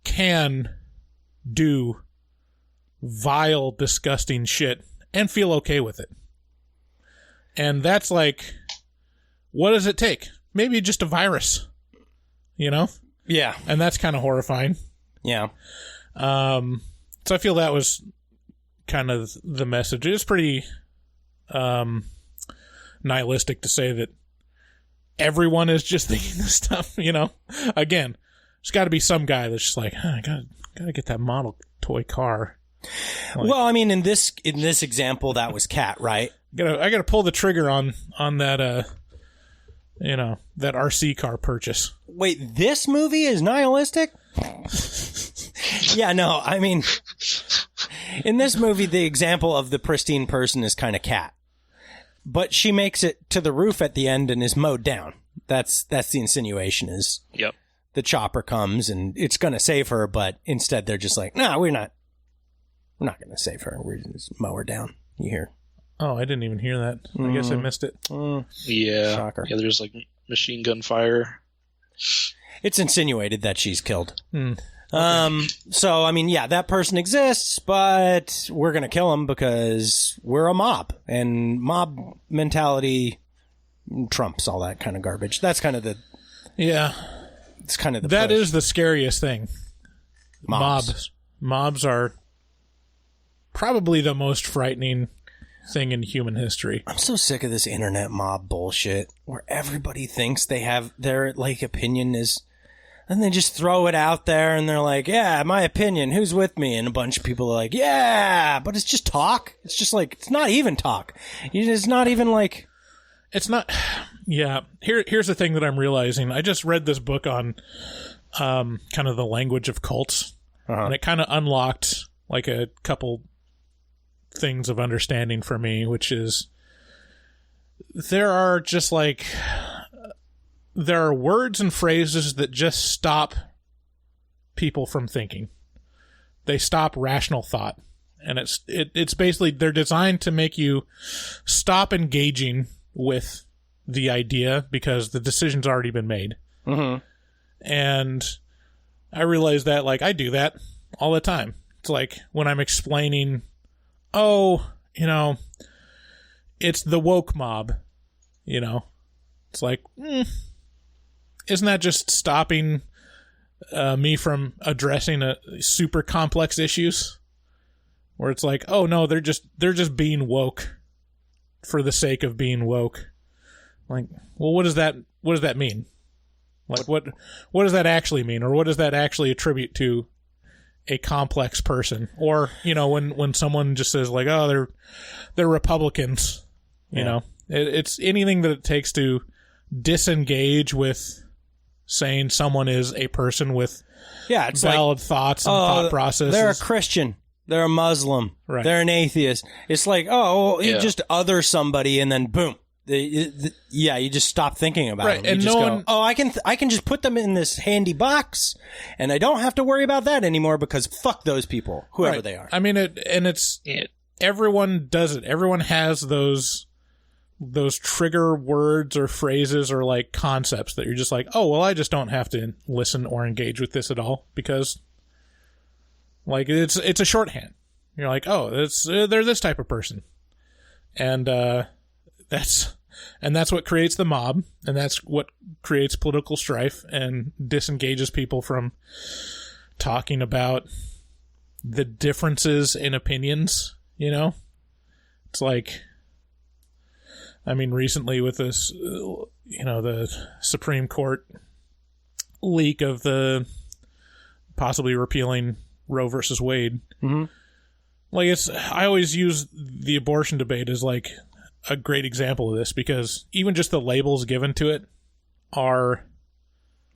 S7: can do vile, disgusting shit and feel okay with it. And that's like, what does it take? Maybe just a virus,
S1: Yeah.
S7: And that's kind of horrifying.
S1: Yeah.
S7: So I feel that was kind of the message. It was pretty nihilistic to say that everyone is just thinking this stuff, Again, there's got to be some guy that's just like, I gotta get that model toy car. Like,
S1: well, I mean, in this example, that was Cat, right?
S7: I gotta pull the trigger on that that RC car purchase.
S1: Wait, this movie is nihilistic? Yeah, no, I mean, in this movie, the example of the pristine person is kind of Cat, but she makes it to the roof at the end and is mowed down. That's the insinuation is.
S8: Yep.
S1: The chopper comes and it's going to save her, but instead they're just like, no, we're not We're not going to save her. We're going to mow her down. You hear?
S7: Oh, I didn't even hear that. I guess I missed it.
S8: Yeah.
S1: Shocker.
S8: Yeah, there's like machine gun fire.
S1: It's insinuated that she's killed. So, I mean, yeah, that person exists, but we're going to kill him because we're a mob. And mob mentality trumps all that kind of garbage. That's kind of the...
S7: Yeah.
S1: It's kind of the
S7: That
S1: push.
S7: is the scariest thing. Mobs are probably the most frightening thing in human history.
S1: I'm so sick of this internet mob bullshit where everybody thinks they have their, like, opinion is... And they just throw it out there and they're like, yeah, my opinion, who's with me? And a bunch of people are like, yeah, but it's just talk. It's just like, it's not even talk. It's not even like...
S7: It's not... Yeah. Here's the thing that I'm realizing. I just read this book on kind of the language of cults. And it kind of unlocked like a couple things of understanding for me, which is there are just like... There are words and phrases that just stop people from thinking. They stop rational thought. And it's basically, they're designed to make you stop engaging with the idea because the decision's already been made.
S1: Mm-hmm.
S7: And I realize that, like, I do that all the time. It's like when I'm explaining, it's the woke mob, It's like, isn't that just stopping me from addressing super complex issues? Where it's like, oh no, they're just being woke for the sake of being woke. Like, well, what does that mean? Like, what does that actually mean, or what does that actually attribute to a complex person? Or when someone just says like, oh, they're Republicans, it's anything that it takes to disengage with saying someone is a person with
S1: it's
S7: valid thoughts and thought processes.
S1: They're a Christian. They're a Muslim.
S7: Right.
S1: They're an atheist. It's like, you just other somebody and then boom. You just stop thinking about them. You
S7: And
S1: just
S7: no
S1: go,
S7: one...
S1: I can just put them in this handy box and I don't have to worry about that anymore because fuck those people, whoever they are.
S7: I mean, everyone does it. Everyone has those trigger words or phrases or like concepts that you're just like, oh, well, I just don't have to listen or engage with this at all because like it's a shorthand. You're like, oh, they're this type of person. And that's what creates the mob, and that's what creates political strife and disengages people from talking about the differences in opinions, It's like, I mean, recently with this, the Supreme Court leak of the possibly repealing Roe versus Wade.
S1: Mm-hmm.
S7: Like, I always use the abortion debate as like a great example of this because even just the labels given to it are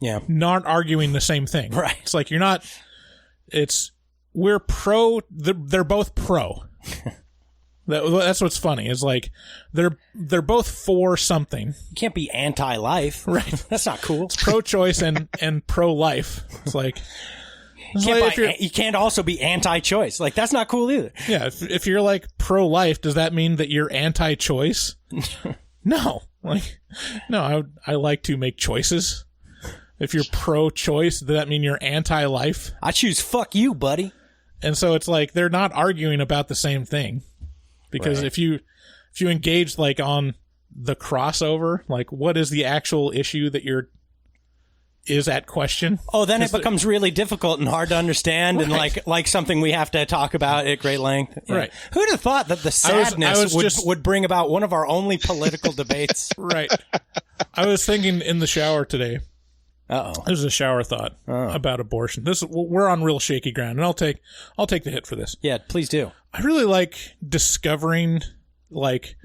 S7: not arguing the same thing.
S1: Right.
S7: It's like we're pro, they're both pro. That's what's funny. Is like they're both for something.
S1: You can't be anti-life.
S7: Right.
S1: That's not cool.
S7: It's pro-choice and pro-life. It's like...
S1: You can't also be anti-choice. Like, that's not cool either.
S7: Yeah, if you're like pro-life, does that mean that you're anti-choice? No. I like to make choices. If you're pro-choice, does that mean you're anti-life?
S1: I choose fuck you, buddy.
S7: And so it's like they're not arguing about the same thing. Because if you engage like on the crossover, like what is the actual issue that is at question?
S1: Oh, then it becomes really difficult and hard to understand and like something we have to talk about at great length. Yeah.
S7: Right.
S1: Who'd have thought that the sadness would bring about one of our only political debates?
S7: Right. I was thinking in the shower today.
S1: Uh-oh.
S7: This is a shower thought about abortion. We're on real shaky ground, and I'll take the hit for this.
S1: Yeah, please do.
S7: I really like discovering like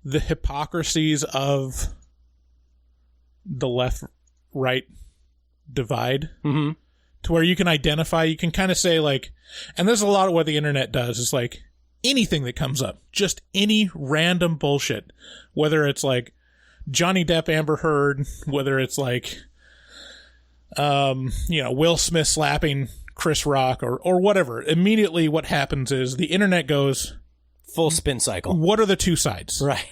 S7: the hypocrisies of the left-right divide,
S1: mm-hmm.
S7: to where you can identify, you can kind of say like, and this is a lot of what the internet does, is like anything that comes up, just any random bullshit, whether it's like Johnny Depp, Amber Heard, whether it's like, Will Smith slapping Chris Rock or whatever, immediately what happens is the internet goes
S1: full spin cycle.
S7: What are the two sides?
S1: Right.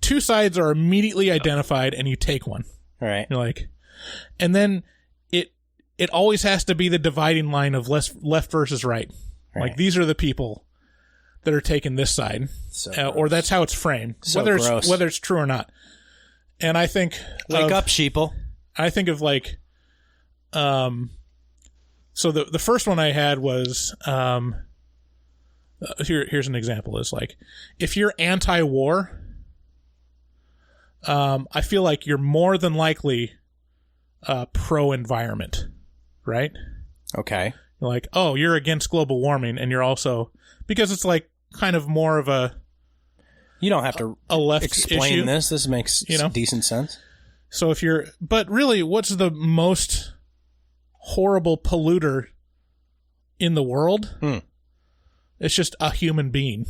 S7: Two sides are immediately identified, and you take one.
S1: Right.
S7: You're like, and then it always has to be the dividing line of left versus right. Like, these are the people that are taking this side, or that's how it's framed,
S1: So
S7: whether it's true or not. And I think
S1: wake up, sheeple.
S7: I think of like, so the first one I had was here's an example. Is like, if you're anti-war, I feel like you're more than likely pro-environment, right?
S1: Okay.
S7: You're like, oh, you're against global warming, and you're also, because it's like kind of more of a,
S1: you don't have to
S7: a left
S1: explain
S7: issue.
S1: this makes decent sense.
S7: So if you're, but really, what's the most horrible polluter in the world? It's just a human being.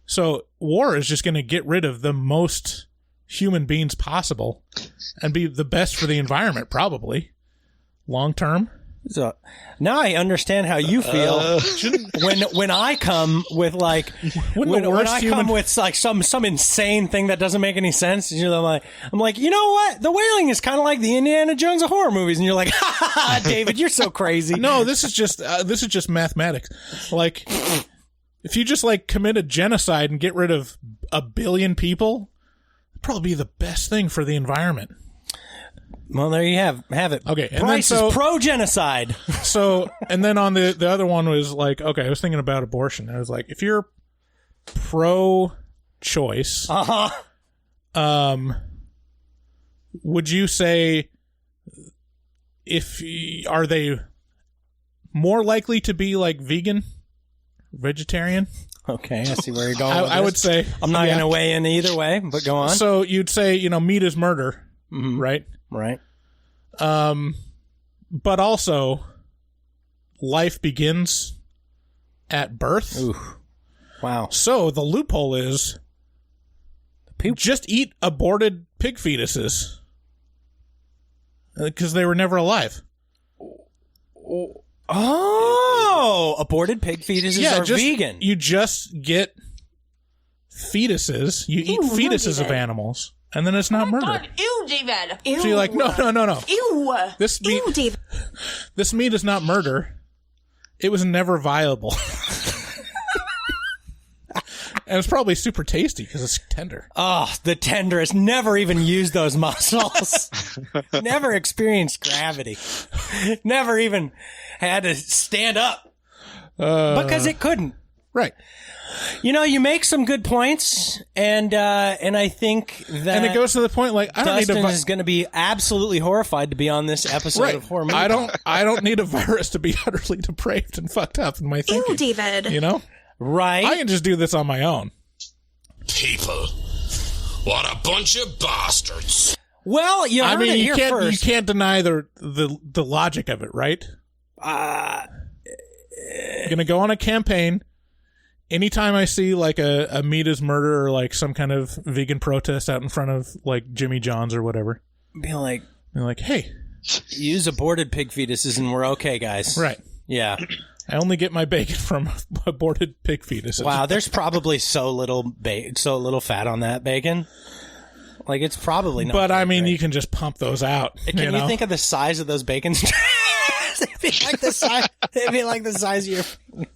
S7: So war is just going to get rid of the most human beings possible and be the best for the environment, probably long term.
S1: So now I understand how you feel when I come with like when I come with like some insane thing that doesn't make any sense. You know, I'm like, you know what? The Wailing is kind of like the Indiana Jones of horror movies, and you're like, ha ha ha, David, you're so crazy.
S7: No, this is just mathematics. Like, if you just like commit a genocide and get rid of 1 billion people, it'd probably be the best thing for the environment.
S1: Well, there you have it.
S7: Okay, and
S1: Bryce
S7: then
S1: is pro-genocide.
S7: So, and then on the other one was like, okay, I was thinking about abortion. I was like, if you're pro-choice, would you say are they more likely to be like vegan, vegetarian?
S1: Okay, I see where you're going.
S7: I would say
S1: I'm not going to weigh in either way, but go on.
S7: So you'd say, meat is murder, right?
S1: Right.
S7: But also, life begins at birth.
S1: Ooh. Wow.
S7: So the loophole is just eat aborted pig fetuses because they were never alive.
S1: Oh, aborted pig fetuses are vegan.
S7: You just get fetuses. You eat fetuses of animals. And then it's not murder.
S5: God, ew, David. Ew.
S7: So you're like, no.
S5: Ew.
S7: This meat,
S5: Ew, David.
S7: This meat is not murder. It was never viable. And it's probably super tasty because it's tender.
S1: Oh, the tenderest. Never even used those muscles. Never experienced gravity. Never even had to stand up. Because it couldn't.
S7: Right.
S1: You make some good points, and I think that...
S7: And it goes to the point, like, I don't
S1: Dustin
S7: need
S1: is going to be absolutely horrified to be on this episode of Horror Movie.
S7: I don't need a virus to be utterly depraved and fucked up in my thinking.
S5: Ew, David.
S1: Right?
S7: I can just do this on my own.
S9: People. What a bunch of bastards.
S1: Well, you heard it here first.
S7: You can't deny the logic of it, right? You're going to go on a campaign. Anytime I see like a meat is murder or like some kind of vegan protest out in front of like Jimmy John's or whatever,
S1: be like,
S7: hey,
S1: use aborted pig fetuses and we're okay, guys.
S7: Right.
S1: Yeah.
S7: I only get my bacon from aborted pig fetuses.
S1: Wow, there's probably so little fat on that bacon. Like, it's probably not.
S7: But I mean, you can just pump those out.
S1: Can you think of the size of those bacon strips? It'd be like the size of your finger.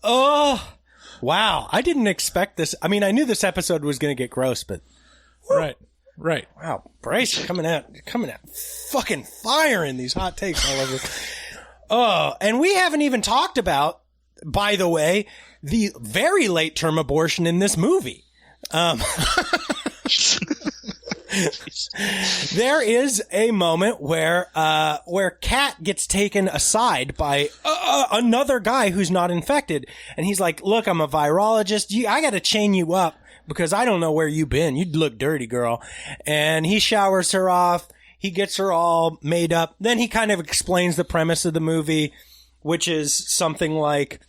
S1: Oh, wow. I didn't expect this. I mean, I knew this episode was going to get gross, but
S7: right.
S1: Wow, Bryce, you're coming out fucking fire in these hot takes all over. Oh, and we haven't even talked about, by the way, the very late term abortion in this movie. There is a moment where Kat gets taken aside by another guy who's not infected, and he's like, "Look, I'm a virologist. I got to chain you up because I don't know where you've been. You'd look dirty, girl." And he showers her off. He gets her all made up. Then he kind of explains the premise of the movie, which is something like,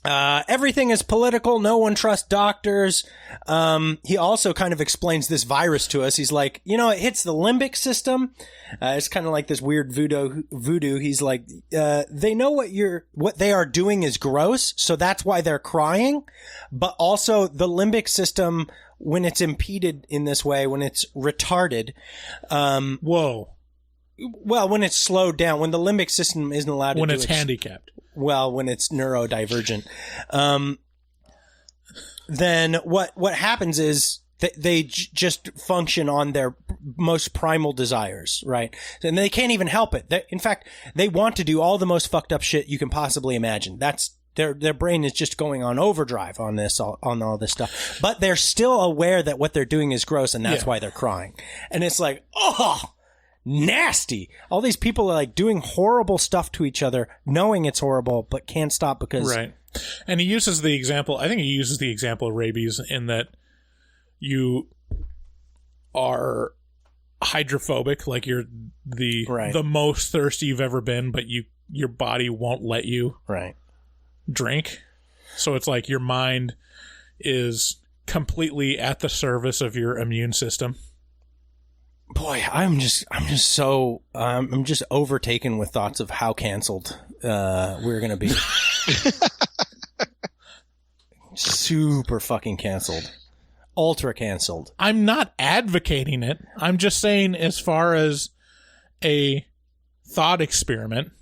S1: Everything is political. No one trusts doctors. He also kind of explains this virus to us. He's like, it hits the limbic system. It's kind of like this weird voodoo. He's like, they know what they are doing is gross, so that's why they're crying. But also the limbic system, when it's impeded in this way, when it's retarded,
S7: Whoa.
S1: Well, when it's slowed down, when the limbic system isn't allowed to
S7: when
S1: do
S7: it's handicapped.
S1: Well, when it's neurodivergent, then what happens is they just function on their most primal desires, right? And they can't even help it. In fact, they want to do all the most fucked up shit you can possibly imagine. That's their brain is just going on overdrive on all this stuff. But they're still aware that what they're doing is gross, and that's why they're crying. And it's like, oh, nasty. All these people are like doing horrible stuff to each other, knowing it's horrible, but can't stop because...
S7: Right. And he uses the example of rabies in that you are hydrophobic, like you're the most thirsty you've ever been, but your body won't let you drink. So it's like your mind is completely at the service of your immune system.
S1: Boy, I'm just overtaken with thoughts of how canceled we're gonna be. Super fucking canceled. Ultra canceled.
S7: I'm not advocating it. I'm just saying, as far as a thought experiment,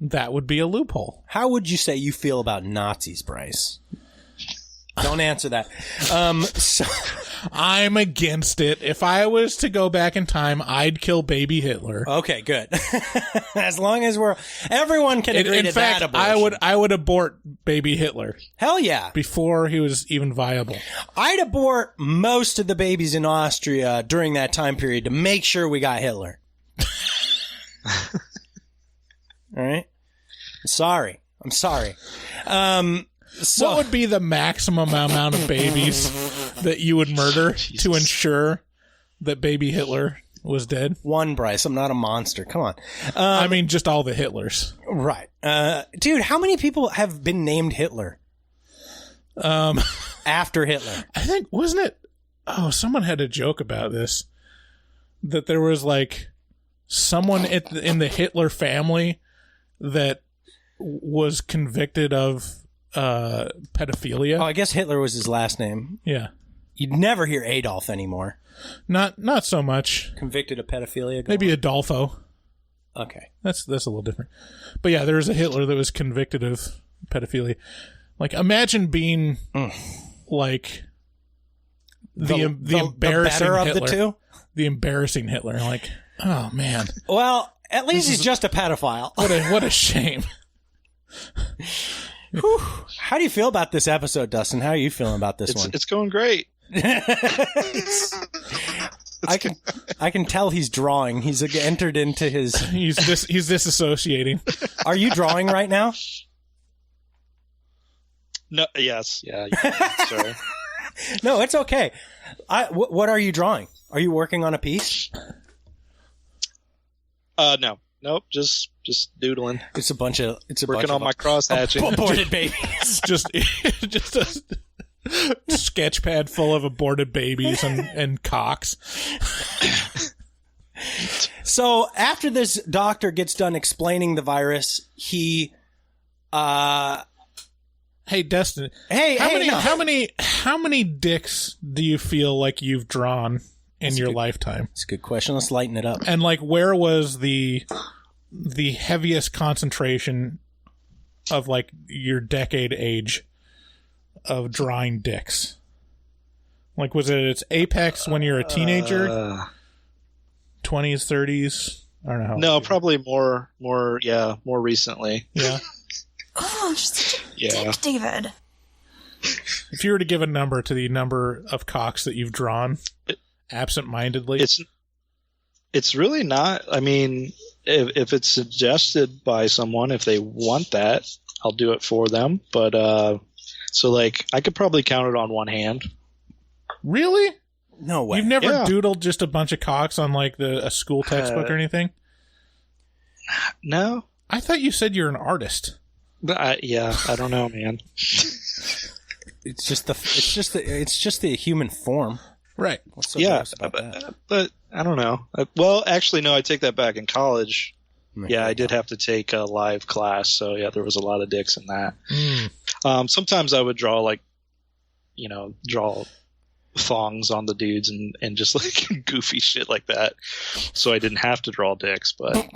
S7: that would be a loophole.
S1: How would you say you feel about Nazis, Bryce? Don't answer that. So
S7: I'm against it. If I was to go back in time, I'd kill baby Hitler.
S1: Okay, good. As long as everyone can agree to that abortion.
S7: I would abort baby Hitler.
S1: Hell yeah.
S7: Before he was even viable.
S1: I'd abort most of the babies in Austria during that time period to make sure we got Hitler. All right? I'm sorry. So,
S7: what would be the maximum amount of babies that you would murder to ensure that baby Hitler was dead?
S1: One, Bryce. I'm not a monster. Come on.
S7: I mean, just all the Hitlers.
S1: Right. Dude, how many people have been named Hitler? After Hitler.
S7: I think, wasn't it? Oh, someone had a joke about this. That there was like someone in the Hitler family that was convicted of pedophilia.
S1: Oh, I guess Hitler was his last name.
S7: Yeah.
S1: You'd never hear Adolf anymore.
S7: Not so much.
S1: Convicted of pedophilia?
S7: Maybe Adolfo.
S1: Okay.
S7: That's a little different. But yeah, there was a Hitler that was convicted of pedophilia. Like, imagine being like the embarrassing
S1: better
S7: Hitler.
S1: Of the two?
S7: The embarrassing Hitler. Like, oh man.
S1: Well, at least he's just a pedophile.
S7: What a shame.
S1: Whew. How do you feel about this episode, Dustin? How are you feeling about this one?
S8: It's going great.
S1: I can tell he's drawing. He's entered into his...
S7: He's disassociating.
S1: Are you drawing right now?
S8: No. Yes. Yeah. Sorry.
S1: No, it's okay. What are you drawing? Are you working on a piece?
S8: No. Nope. Just doodling.
S1: It's a bunch of
S8: working on my cross hatching.
S1: Aborted babies.
S7: just a sketch pad full of aborted babies and cocks.
S1: So after this doctor gets done explaining the virus, he
S7: Hey Dustin. How many dicks do you feel like you've drawn in your lifetime?
S1: That's a good question. Let's lighten it up.
S7: And like, where was the heaviest concentration of like your decade age of drawing dicks? Like, was it its apex when you're a teenager? 20s, 30s? I don't know how.
S8: No, probably more recently.
S7: Yeah.
S5: Oh, just dick, David.
S7: If you were to give a number to the number of cocks that you've drawn absent-mindedly,
S8: it's really not. I mean, if it's suggested by someone, if they want that, I'll do it for them. But so like, I could probably count it on one hand.
S7: Really?
S1: No way.
S7: You've never doodled just a bunch of cocks on like a school textbook or anything?
S8: No.
S7: I thought you said you're an artist.
S8: I don't know, man.
S1: It's just the human form.
S7: Right.
S1: What's so gross about that?
S8: But I don't know. Well, actually, no, I take that back. In college, I did have to take a live class, so yeah, there was a lot of dicks in that. Sometimes I would draw thongs on the dudes and just like goofy shit like that, so I didn't have to draw dicks. But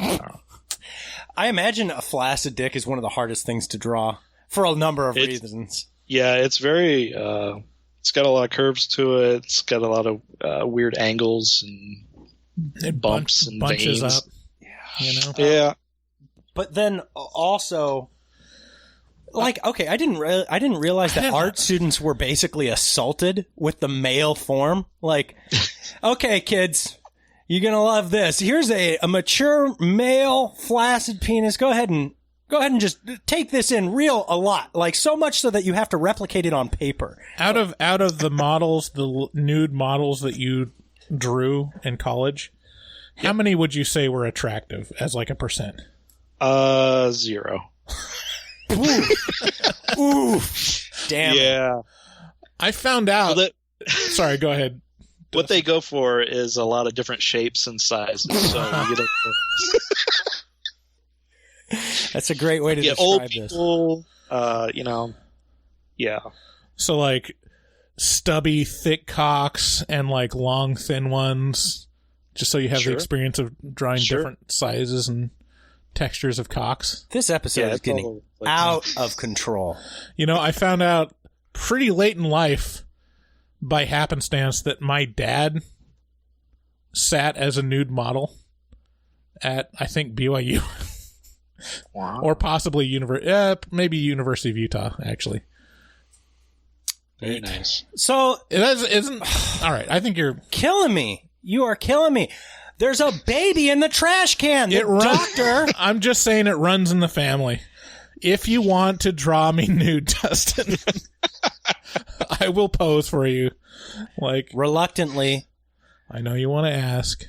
S1: I imagine a flaccid dick is one of the hardest things to draw for a number of reasons.
S8: Yeah, it's very. It's got a lot of curves to it. It's got a lot of weird angles and bumps and
S7: bunches
S8: veins.
S7: Up. Yeah.
S8: Yeah.
S1: But then also, like, okay, I didn't realize that art students were basically assaulted with the male form. Like, okay, kids, you're gonna love this. Here's a mature male flaccid penis. Go ahead and just take this in a lot. Like, so much so that you have to replicate it on paper. Out
S7: of the models, the nude models that you drew in college, how many would you say were attractive as like a percent?
S8: 0.
S1: Ooh. Damn.
S8: Yeah.
S7: I found out. Sorry, go ahead.
S8: What they go for is a lot of different shapes and sizes. So you don't.
S1: That's a great way to describe
S8: old
S1: this.
S8: People, yeah.
S7: So like stubby, thick cocks and like long, thin ones, just so you have the experience of drawing different sizes and textures of cocks.
S1: This episode is getting out of control.
S7: I found out pretty late in life by happenstance that my dad sat as a nude model at, I think, BYU.
S8: Wow.
S7: Or possibly maybe University of Utah, actually.
S8: Very nice.
S1: So
S7: it isn't all right. I think you're
S1: killing me. You are killing me. There's a baby in the trash can. Doctor.
S7: I'm just saying it runs in the family. If you want to draw me nude, Dustin, I will pose for you. Like,
S1: reluctantly.
S7: I know you want to ask.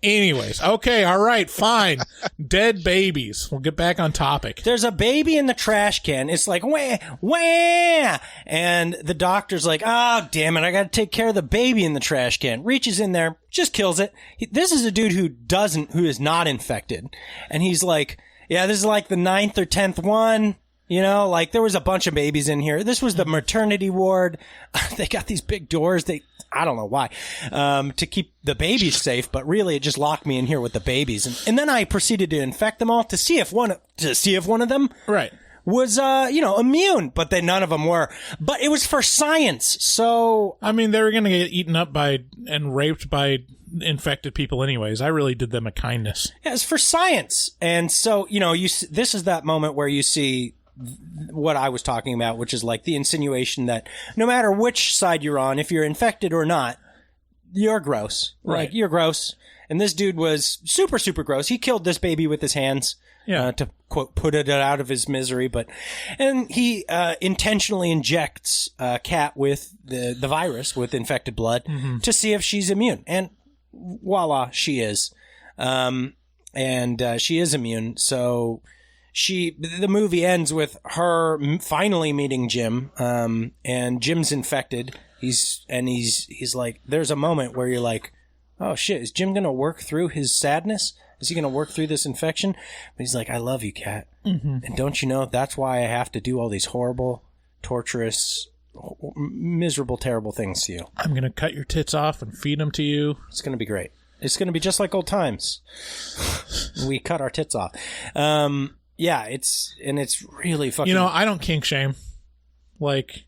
S7: Anyways, okay, all right, fine. Dead babies. We'll get back on topic.
S1: There's a baby in the trash can. It's like, wah, wah. And the doctor's like, oh, damn it, I got to take care of the baby in the trash can. Reaches in there, just kills it. This is a dude who is not infected. And he's like, yeah, this is like the 9th or 10th one. Like there was a bunch of babies in here. This was the maternity ward. They got these big doors. I don't know why, to keep the babies safe, but really it just locked me in here with the babies. And then I proceeded to infect them all to see if one of them was, immune, but then none of them were. But it was for science. So,
S7: I mean, they were going to get eaten up and raped by infected people anyways. I really did them a kindness.
S1: Yeah, it's for science. And so, this is that moment where you see what I was talking about, which is like the insinuation that no matter which side you're on, if you're infected or not, you're gross.
S7: Right.
S1: Like, you're gross. And this dude was super, super gross. He killed this baby with his hands. To quote, put it out of his misery, and he intentionally injects a cat with the virus, with infected blood, to see if she's immune. And voila, she is. She is immune. So the movie ends with her finally meeting Jim, and Jim's infected. He's like, there's a moment where you're like, oh shit, is Jim gonna work through his sadness? Is he gonna work through this infection? But he's like, I love you, Kat. And don't you know that's why I have to do all these horrible, torturous, miserable, terrible things to you.
S7: I'm gonna cut your tits off and feed them to you.
S1: It's gonna be great. It's gonna be just like old times. We cut our tits off. Yeah, it's really fucking...
S7: I don't kink shame. Like,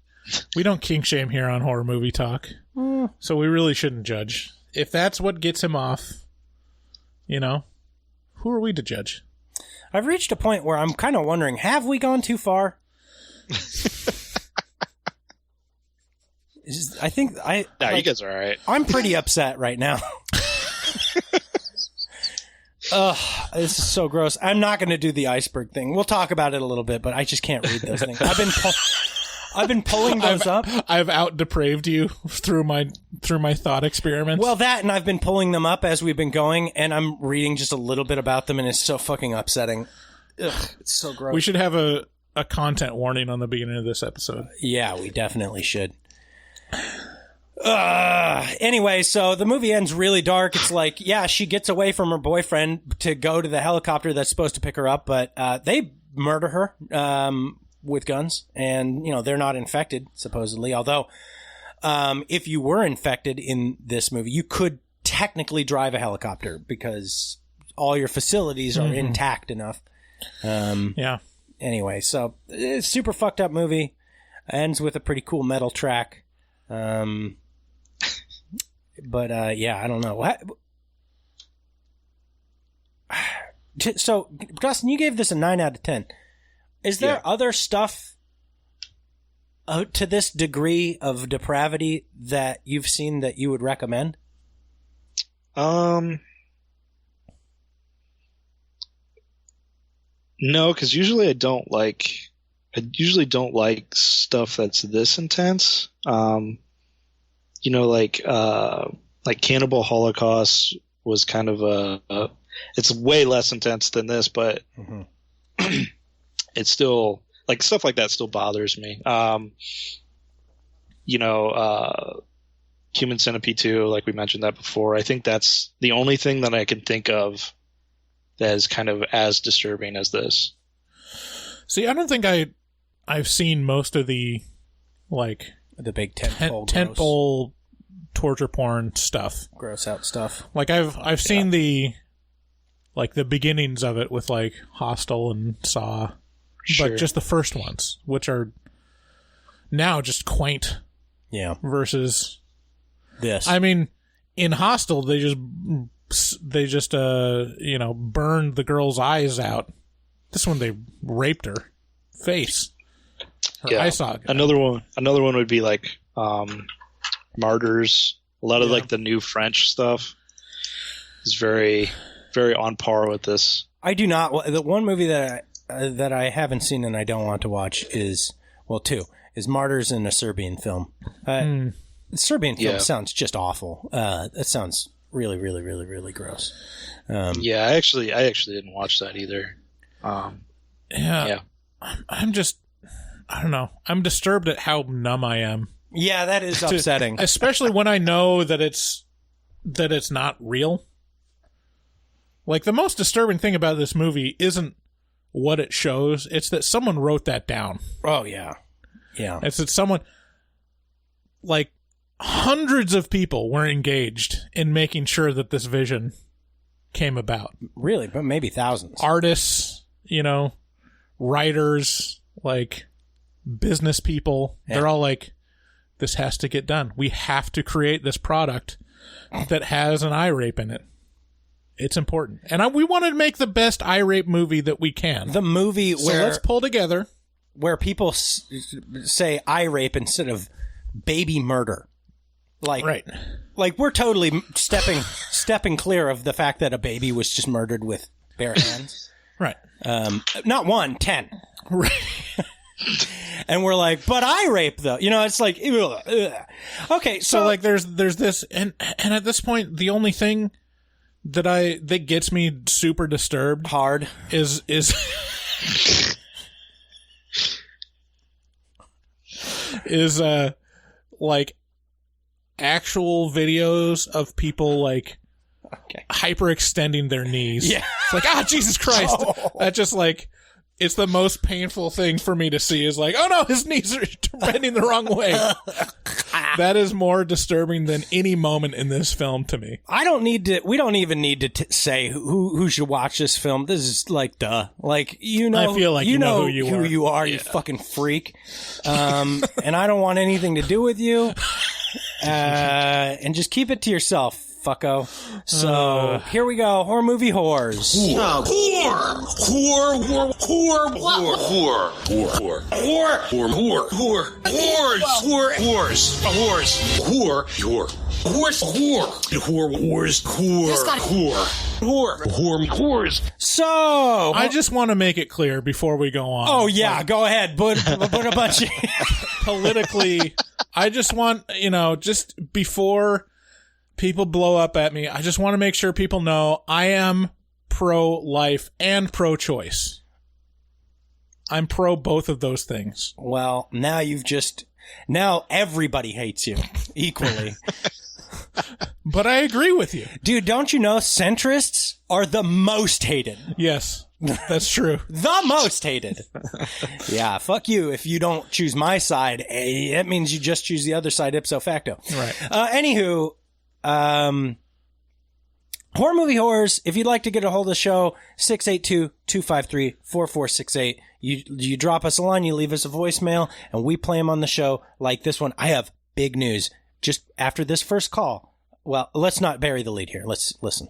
S7: we don't kink shame here on Horror Movie Talk. So we really shouldn't judge. If that's what gets him off, who are we to judge?
S1: I've reached a point where I'm kind of wondering, have we gone too far? I think
S8: you guys are all right.
S1: I'm pretty upset right now. Ugh, this is so gross. I'm not going to do the iceberg thing. We'll talk about it a little bit, but I just can't read those things. I've been pulling those up.
S7: I've out depraved you through my thought experiments.
S1: Well, that, and I've been pulling them up as we've been going, and I'm reading just a little bit about them, and it's so fucking upsetting. Ugh, it's so gross.
S7: We should have a a content warning on the beginning of this episode.
S1: Yeah, we definitely should. Anyway, so the movie ends really dark. It's like, yeah, she gets away from her boyfriend to go to the helicopter that's supposed to pick her up, but they murder her with guns, and, you know, they're not infected, supposedly. Although, if you were infected in this movie, you could technically drive a helicopter because all your facilities are intact enough.
S7: Yeah.
S1: Anyway, so it's a super fucked up movie. Ends with a pretty cool metal track. But yeah, I don't know. So, Dustin, you gave this a 9 out of 10. Is there other stuff to this degree of depravity that you've seen that you would recommend?
S8: No, because usually I don't like stuff that's this intense. You know, like Cannibal Holocaust was kind of it's way less intense than this, but it's still, like, stuff like that still bothers me. You know, Human Centipede 2, like we mentioned that before. I think that's the only thing that I can think of that is kind of as disturbing as this.
S7: See, I don't think I've seen most of the, like,
S1: the big
S7: tentpole torture porn stuff,
S1: gross out stuff.
S7: Like I've seen the beginnings of it with, like, Hostel and Saw, but just the first ones, which are now just quaint.
S1: Yeah.
S7: Versus
S1: this.
S7: I mean, in Hostel, they just you know, burned the girl's eyes out. This one, they raped her face. Her eye socket.
S8: Another one would be like Martyrs. A lot of like the new French stuff is very, very on par with this.
S1: I do not. The one movie that I haven't seen and I don't want to watch is, well, two, is Martyrs, in a Serbian film. The Serbian film sounds just awful. It sounds really, really, really, really gross.
S8: I actually didn't watch that either.
S7: I'm just, I don't know. I'm disturbed at how numb I am.
S1: Yeah, that is upsetting.
S7: Especially when I know that it's not real. Like, the most disturbing thing about this movie isn't what it shows, it's that someone wrote that down.
S1: Oh, yeah. Yeah.
S7: It's that someone, like, hundreds of people were engaged in making sure that this vision came about.
S1: Really? But maybe thousands.
S7: Artists, you know, writers, like, business people. Yeah. They're all like, this has to get done. We have to create this product that has an eye rape in it. It's important. And we want to make the best eye rape movie that we can.
S1: The movie where...
S7: So let's pull together.
S1: Where people say eye rape instead of baby murder. Like,
S7: right.
S1: Like, we're totally stepping clear of the fact that a baby was just murdered with bare hands.
S7: Right.
S1: Not 1, 10.
S7: Right.
S1: And we're like, but eye rape, though. You know, it's like, ugh. Okay,
S7: so like, there's this, and at this point, the only thing that gets me super disturbed
S1: hard
S7: is like actual videos of people like hyperextending their knees.
S1: Yeah.
S7: It's like, Jesus Christ. Oh. That just, like, it's the most painful thing for me to see is like, oh no, his knees are bending the wrong way. That is more disturbing than any moment in this film to me.
S1: We don't even need to say who should watch this film. This is like, duh. Like, you know,
S7: I feel like you know who
S1: you are, you fucking freak. And I don't want anything to do with you. And just keep it to yourself, fucko. So here we go. Horror movie whores. So
S7: I just want to make it clear before we go on.
S1: Oh yeah, go ahead. Put a bunch of
S7: politically. I just want, you know, just before people blow up at me, I just want to make sure people know I am pro-life and pro-choice. I'm pro both of those things.
S1: Well, now everybody hates you equally.
S7: But I agree with you.
S1: Dude, don't you know centrists are the most hated?
S7: Yes, that's true.
S1: The most hated. Yeah, fuck you if you don't choose my side. That means you just choose the other side ipso facto.
S7: Right.
S1: Anywho, Horror Movie Horrors, if you'd like to get a hold of the show, 682-253-4468. You drop us a line, you leave us a voicemail, and we play them on the show like this one. I have big news. Just after this first call. Well, let's not bury the lead here. Let's listen.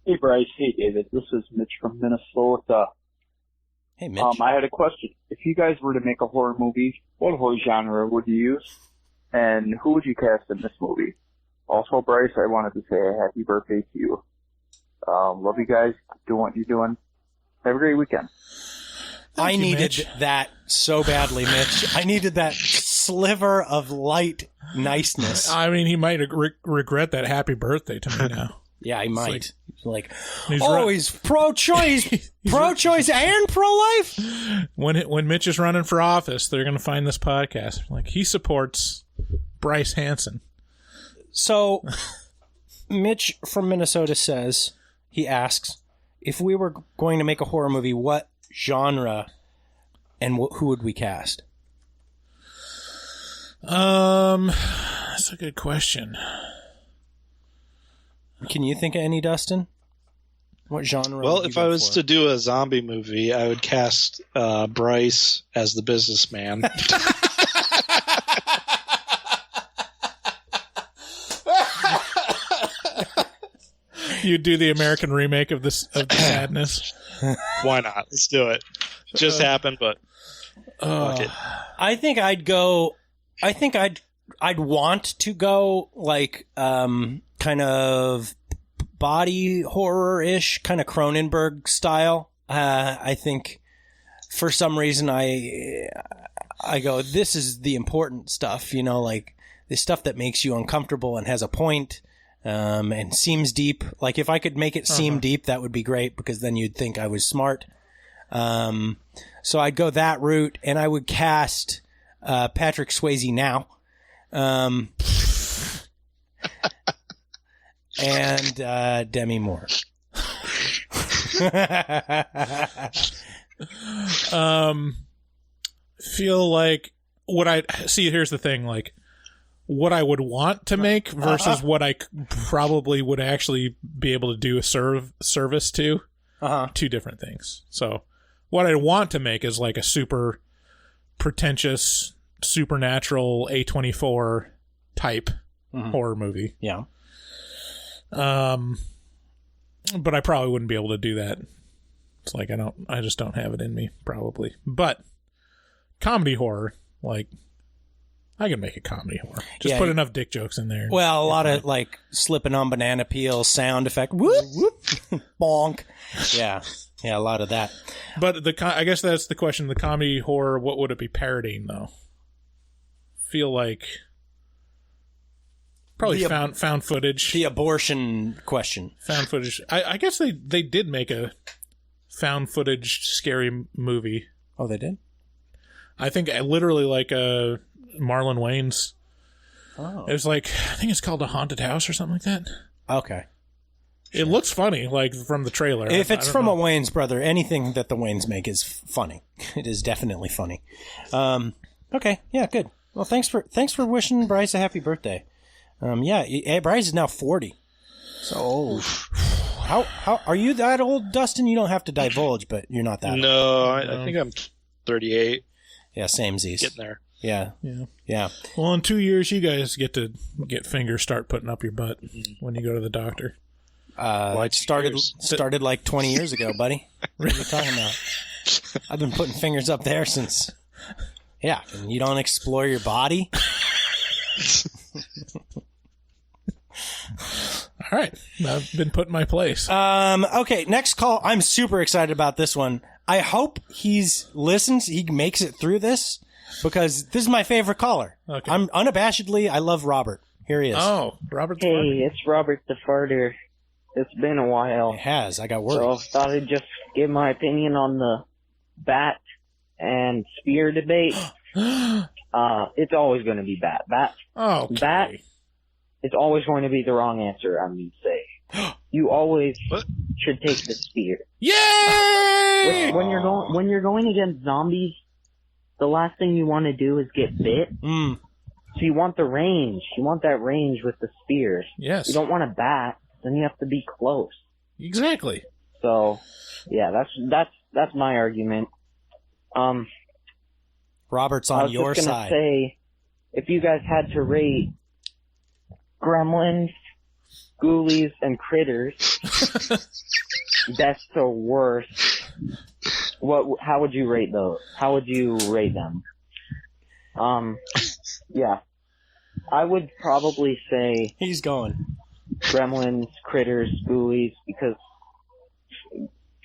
S10: Hey, Bryce. Hey, David. This is Mitch from Minnesota.
S1: Hey, Mitch.
S10: I had a question. If you guys were to make a horror movie, what horror genre would you use? And who would you cast in this movie? Also, Bryce, I wanted to say a happy birthday to you. Love you guys. Do what you're doing. Have a great weekend.
S1: I needed that so badly, Mitch. I needed that sliver of light niceness.
S7: I mean, he might regret that happy birthday to me now.
S1: Yeah, he might.
S7: He's
S1: pro-choice, pro-choice and pro-life.
S7: When Mitch is running for office, they're going to find this podcast. Like, he supports Bryce Hansen.
S1: So, Mitch from Minnesota asks, if we were going to make a horror movie, what genre and who would we cast?
S7: That's a good question.
S1: Can you think of any, Dustin? What genre?
S8: Well, if I was to do a zombie movie, I would cast Bryce as the businessman.
S7: You do the American remake of the Sadness.
S8: Why not? Let's do it. Just happened, but fuck it.
S1: I think I'd want to go like kind of body horror-ish, kind of Cronenberg style. I think for some reason I go, this is the important stuff, like the stuff that makes you uncomfortable and has a point. And seems deep. Like, if I could make it seem deep, that would be great, because then you'd think I was smart. So I'd go that route, and I would cast Patrick Swayze now. And Demi Moore.
S7: Feel like here's the thing, like, what I would want to make versus what I probably would actually be able to do a service to. Two different things. So what I want to make is like a super pretentious, supernatural A24 type horror movie.
S1: Yeah.
S7: But I probably wouldn't be able to do that. It's like I just don't have it in me, probably. But comedy horror, like, I can make a comedy horror. Just put enough dick jokes in there.
S1: Well, a lot of like slipping on banana peel sound effect. Whoop, whoop, bonk. Yeah, a lot of that.
S7: But I guess that's the question. The comedy horror, what would it be parodying though? Feel like probably found footage.
S1: The abortion question.
S7: Found footage. I guess they did make a found footage scary movie.
S1: Oh, they did?
S7: I think literally like a Marlon Wayans.
S1: Oh.
S7: It was like, I think it's called A Haunted House or something like that.
S1: Okay.
S7: It looks funny, like from the trailer.
S1: If it's from a Wayans brother, anything that the Wayans make is funny. It is definitely funny. Okay, yeah, good. Well, thanks for wishing Bryce a happy birthday. Bryce is now 40. So old. How are you that old, Dustin? You don't have to divulge, but you're not that old.
S8: No, I think I'm 38.
S1: Yeah, samesies.
S8: Getting there.
S1: Yeah.
S7: Well, in 2 years, you guys get to get fingers start putting up your butt when you go to the doctor.
S1: It started like 20 years ago, buddy. What are you talking about? I've been putting fingers up there since. Yeah, and you don't explore your body.
S7: All right, I've been put in my place.
S1: Okay, next call. I'm super excited about this one. I hope he makes it through this, because this is my favorite caller. Okay. I'm unabashedly, I love Robert. Here he is.
S7: Oh, Robert.
S11: Hey, it's Robert the Farter. It's been a while.
S1: It has. I got worried.
S11: So I thought I'd just give my opinion on the bat and spear debate, it's always going to be bat. Bat. It's always going to be the wrong answer. I'm going to say. You always should take the spear.
S7: Yay!
S11: When you're going against zombies, the last thing you want to do is get bit. So you want the range. You want that range with the spear.
S7: Yes.
S11: You don't want a bat. Then you have to be close.
S7: Exactly.
S11: So, yeah, that's my argument.
S1: Robert's on your side.
S11: I was just gonna say, if you guys had to rate Gremlins, Ghoulies, and Critters, best to worst, how would you rate those? How would you rate them? Yeah. I would probably say...
S1: He's going.
S11: Gremlins, Critters, Ghoulies, because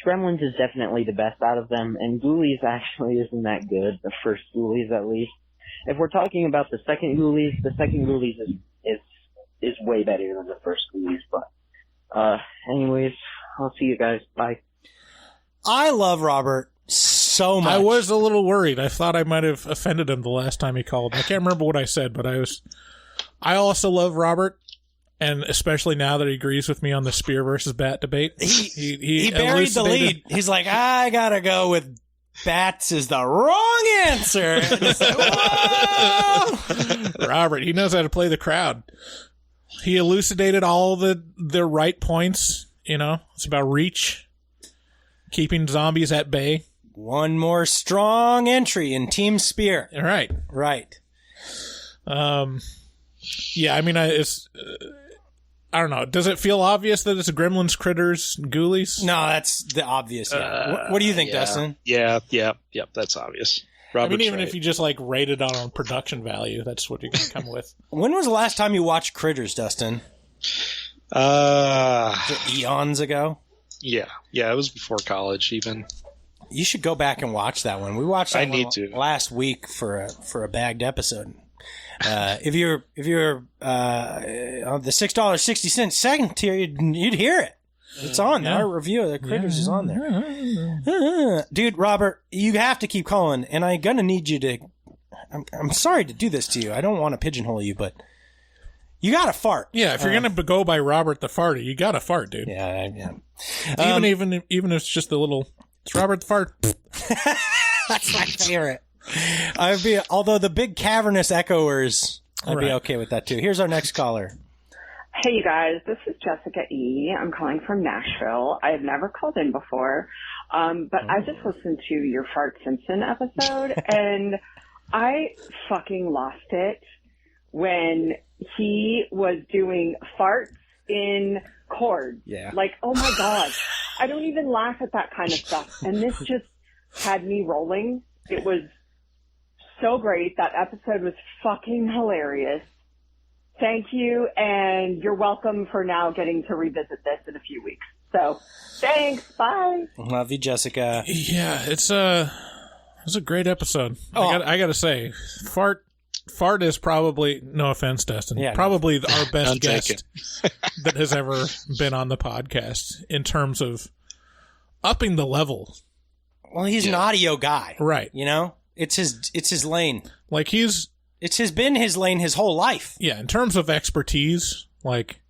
S11: Gremlins is definitely the best out of them, and Ghoulies actually isn't that good, the first Ghoulies at least. If we're talking about the second Ghoulies is way better than the first Ghoulies, but anyways, I'll see you guys. Bye.
S1: I love Robert so much.
S7: I was a little worried. I thought I might have offended him the last time he called. I can't remember what I said, but I also love Robert. And especially now that he agrees with me on the spear versus bat debate. He
S1: buried the lead. He's like, I gotta go with bats is the wrong answer.
S7: Like, Robert, he knows how to play the crowd. He elucidated all the right points. You know, it's about reach, keeping zombies at bay.
S1: One more strong entry in Team Spear.
S7: Right. Yeah, I mean, I don't know. Does it feel obvious that it's Gremlins, Critters, Ghoulies?
S1: No, that's the obvious. Yeah. What do you think, Dustin?
S8: Yeah, that's obvious. Robert's
S7: I mean, even
S8: right.
S7: if you just like rate it on production value, that's what you're going to come with.
S1: When was the last time you watched Critters, Dustin? Eons ago?
S8: Yeah, it was before college even.
S1: You should go back and watch that one. We watched that
S8: I need to.
S1: last week for a bagged episode. If you're on the $6.60 second tier, you'd hear it. It's on there. Our review of the Critters is on there. Dude, Robert, you have to keep calling, and I'm gonna need you to. I'm sorry to do this to you. I don't want to pigeonhole you, but you gotta fart.
S7: Yeah, if you're gonna go by Robert the Farty, you gotta fart, dude.
S1: Yeah.
S7: Even if it's just a little. It's Robert the Fart.
S1: That's my favorite. Although the big cavernous echoers, I'd be okay with that too. Here's our next caller.
S12: Hey, you guys. This is Jessica E. I'm calling from Nashville. I have never called in before, but I just listened to your Fart Simpson episode, and I fucking lost it when he was doing farts in chords.
S1: Yeah.
S12: Like, oh my God. I don't even laugh at that kind of stuff. And this just had me rolling. It was so great. That episode was fucking hilarious. Thank you, and you're welcome for now getting to revisit this in a few weeks. So, thanks. Bye.
S1: Love you, Jessica.
S7: Yeah, it was a great episode. I gotta say, Fart is probably, no offense, Dustin, probably our best guest that has ever been on the podcast in terms of upping the level.
S1: Well, he's an audio guy,
S7: right?
S1: You know, it's his lane.
S7: Like
S1: it's been his lane his whole life.
S7: Yeah, in terms of expertise, like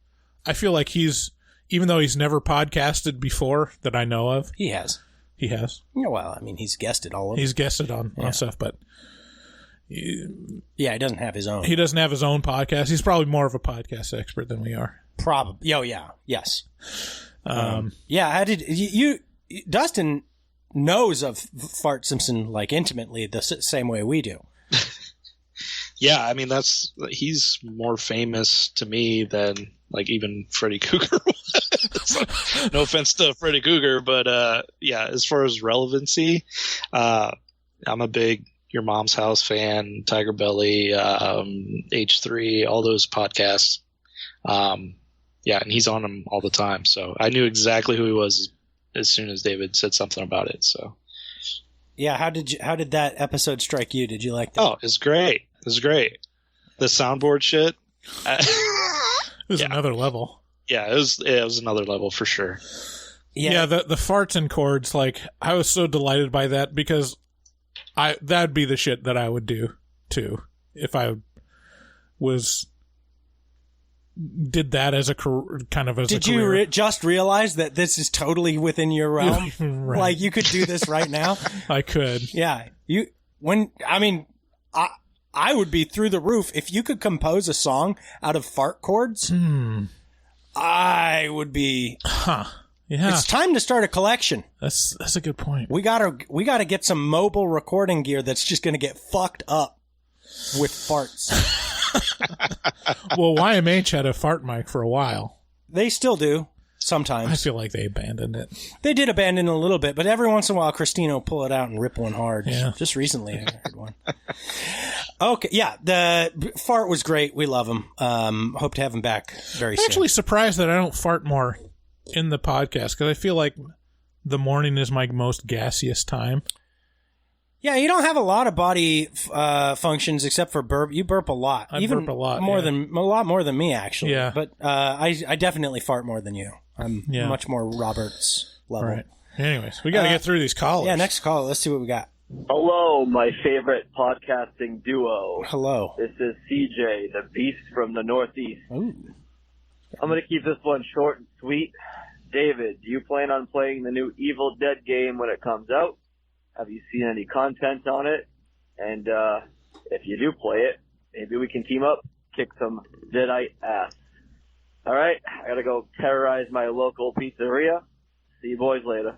S7: I feel like even though he's never podcasted before that I know of,
S1: he has.
S7: Yeah,
S1: well, I mean, he's guested all over.
S7: He's guested on stuff, but
S1: he doesn't have his own.
S7: He doesn't have his own podcast. He's probably more of a podcast expert than we are.
S1: Probably. Oh yeah. Yes. How did you Dustin knows of Fart Simpson like intimately the same way we do.
S8: Yeah, I mean he's more famous to me than like even Freddy Cougar was. No offense to Freddy Cougar, but as far as relevancy, I'm a big Your Mom's House fan, Tiger Belly, H3, all those podcasts. And he's on them all the time. So I knew exactly who he was as soon as David said something about it. So
S1: yeah, how did that episode strike you? Did you like that?
S8: Oh, it was great. The soundboard shit.
S7: It was another level.
S8: Yeah, it was another level for sure.
S7: Yeah, the farts and chords, like I was so delighted by that because that'd be the shit that I would do too if I did that as a kind of as
S1: Did
S7: a career.
S1: you just realize that this is totally within your realm?
S7: Right.
S1: Like you could do this right now?
S7: I could.
S1: Yeah. I would be through the roof if you could compose a song out of fart chords. I would be.
S7: Huh. Yeah.
S1: It's time to start a collection.
S7: That's a good point.
S1: We gotta get some mobile recording gear that's just gonna get fucked up with farts.
S7: Well, YMH had a fart mic for a while.
S1: They still do sometimes.
S7: I feel like they abandoned it.
S1: They did abandon it a little bit, but every once in a while, Christina will pull it out and rip one hard.
S7: Yeah.
S1: Just recently, I heard one. Okay, yeah, the fart was great. We love him. Hope to have him back very soon.
S7: I'm actually surprised that I don't fart more in the podcast because I feel like the morning is my most gaseous time.
S1: Yeah, you don't have a lot of body functions except for burp. You burp a lot.
S7: I burp a lot,
S1: a lot more than me, actually.
S7: Yeah.
S1: But I definitely fart more than you. I'm much more Roberts level.
S7: Right. Anyways, we got to get through these callers.
S1: Yeah, next call. Let's see what we got.
S13: Hello, my favorite podcasting duo.
S1: Hello.
S13: This is CJ, the beast from the Northeast.
S1: Ooh.
S13: I'm going to keep this one short and sweet. David, do you plan on playing the new Evil Dead game when it comes out? Have you seen any content on it? And if you do play it, maybe we can team up, kick some Deadite ass. All right, I got to go terrorize my local pizzeria. See you boys later.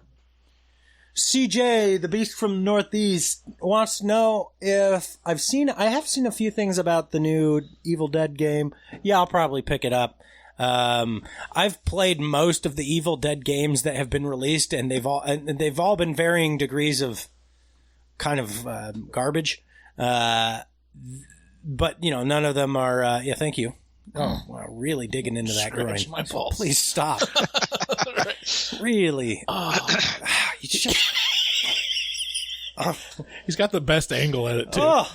S1: CJ, the beast from the Northeast, wants to know if I have seen a few things about the new Evil Dead game. Yeah, I'll probably pick it up. I've played most of the Evil Dead games that have been released, and they've all been varying degrees of kind of garbage. But none of them are. Yeah, thank you. Oh, wow, really digging into that groin.
S7: My balls.
S1: Please stop. Really. You just.
S7: He's got the best angle at it too.
S1: Oh.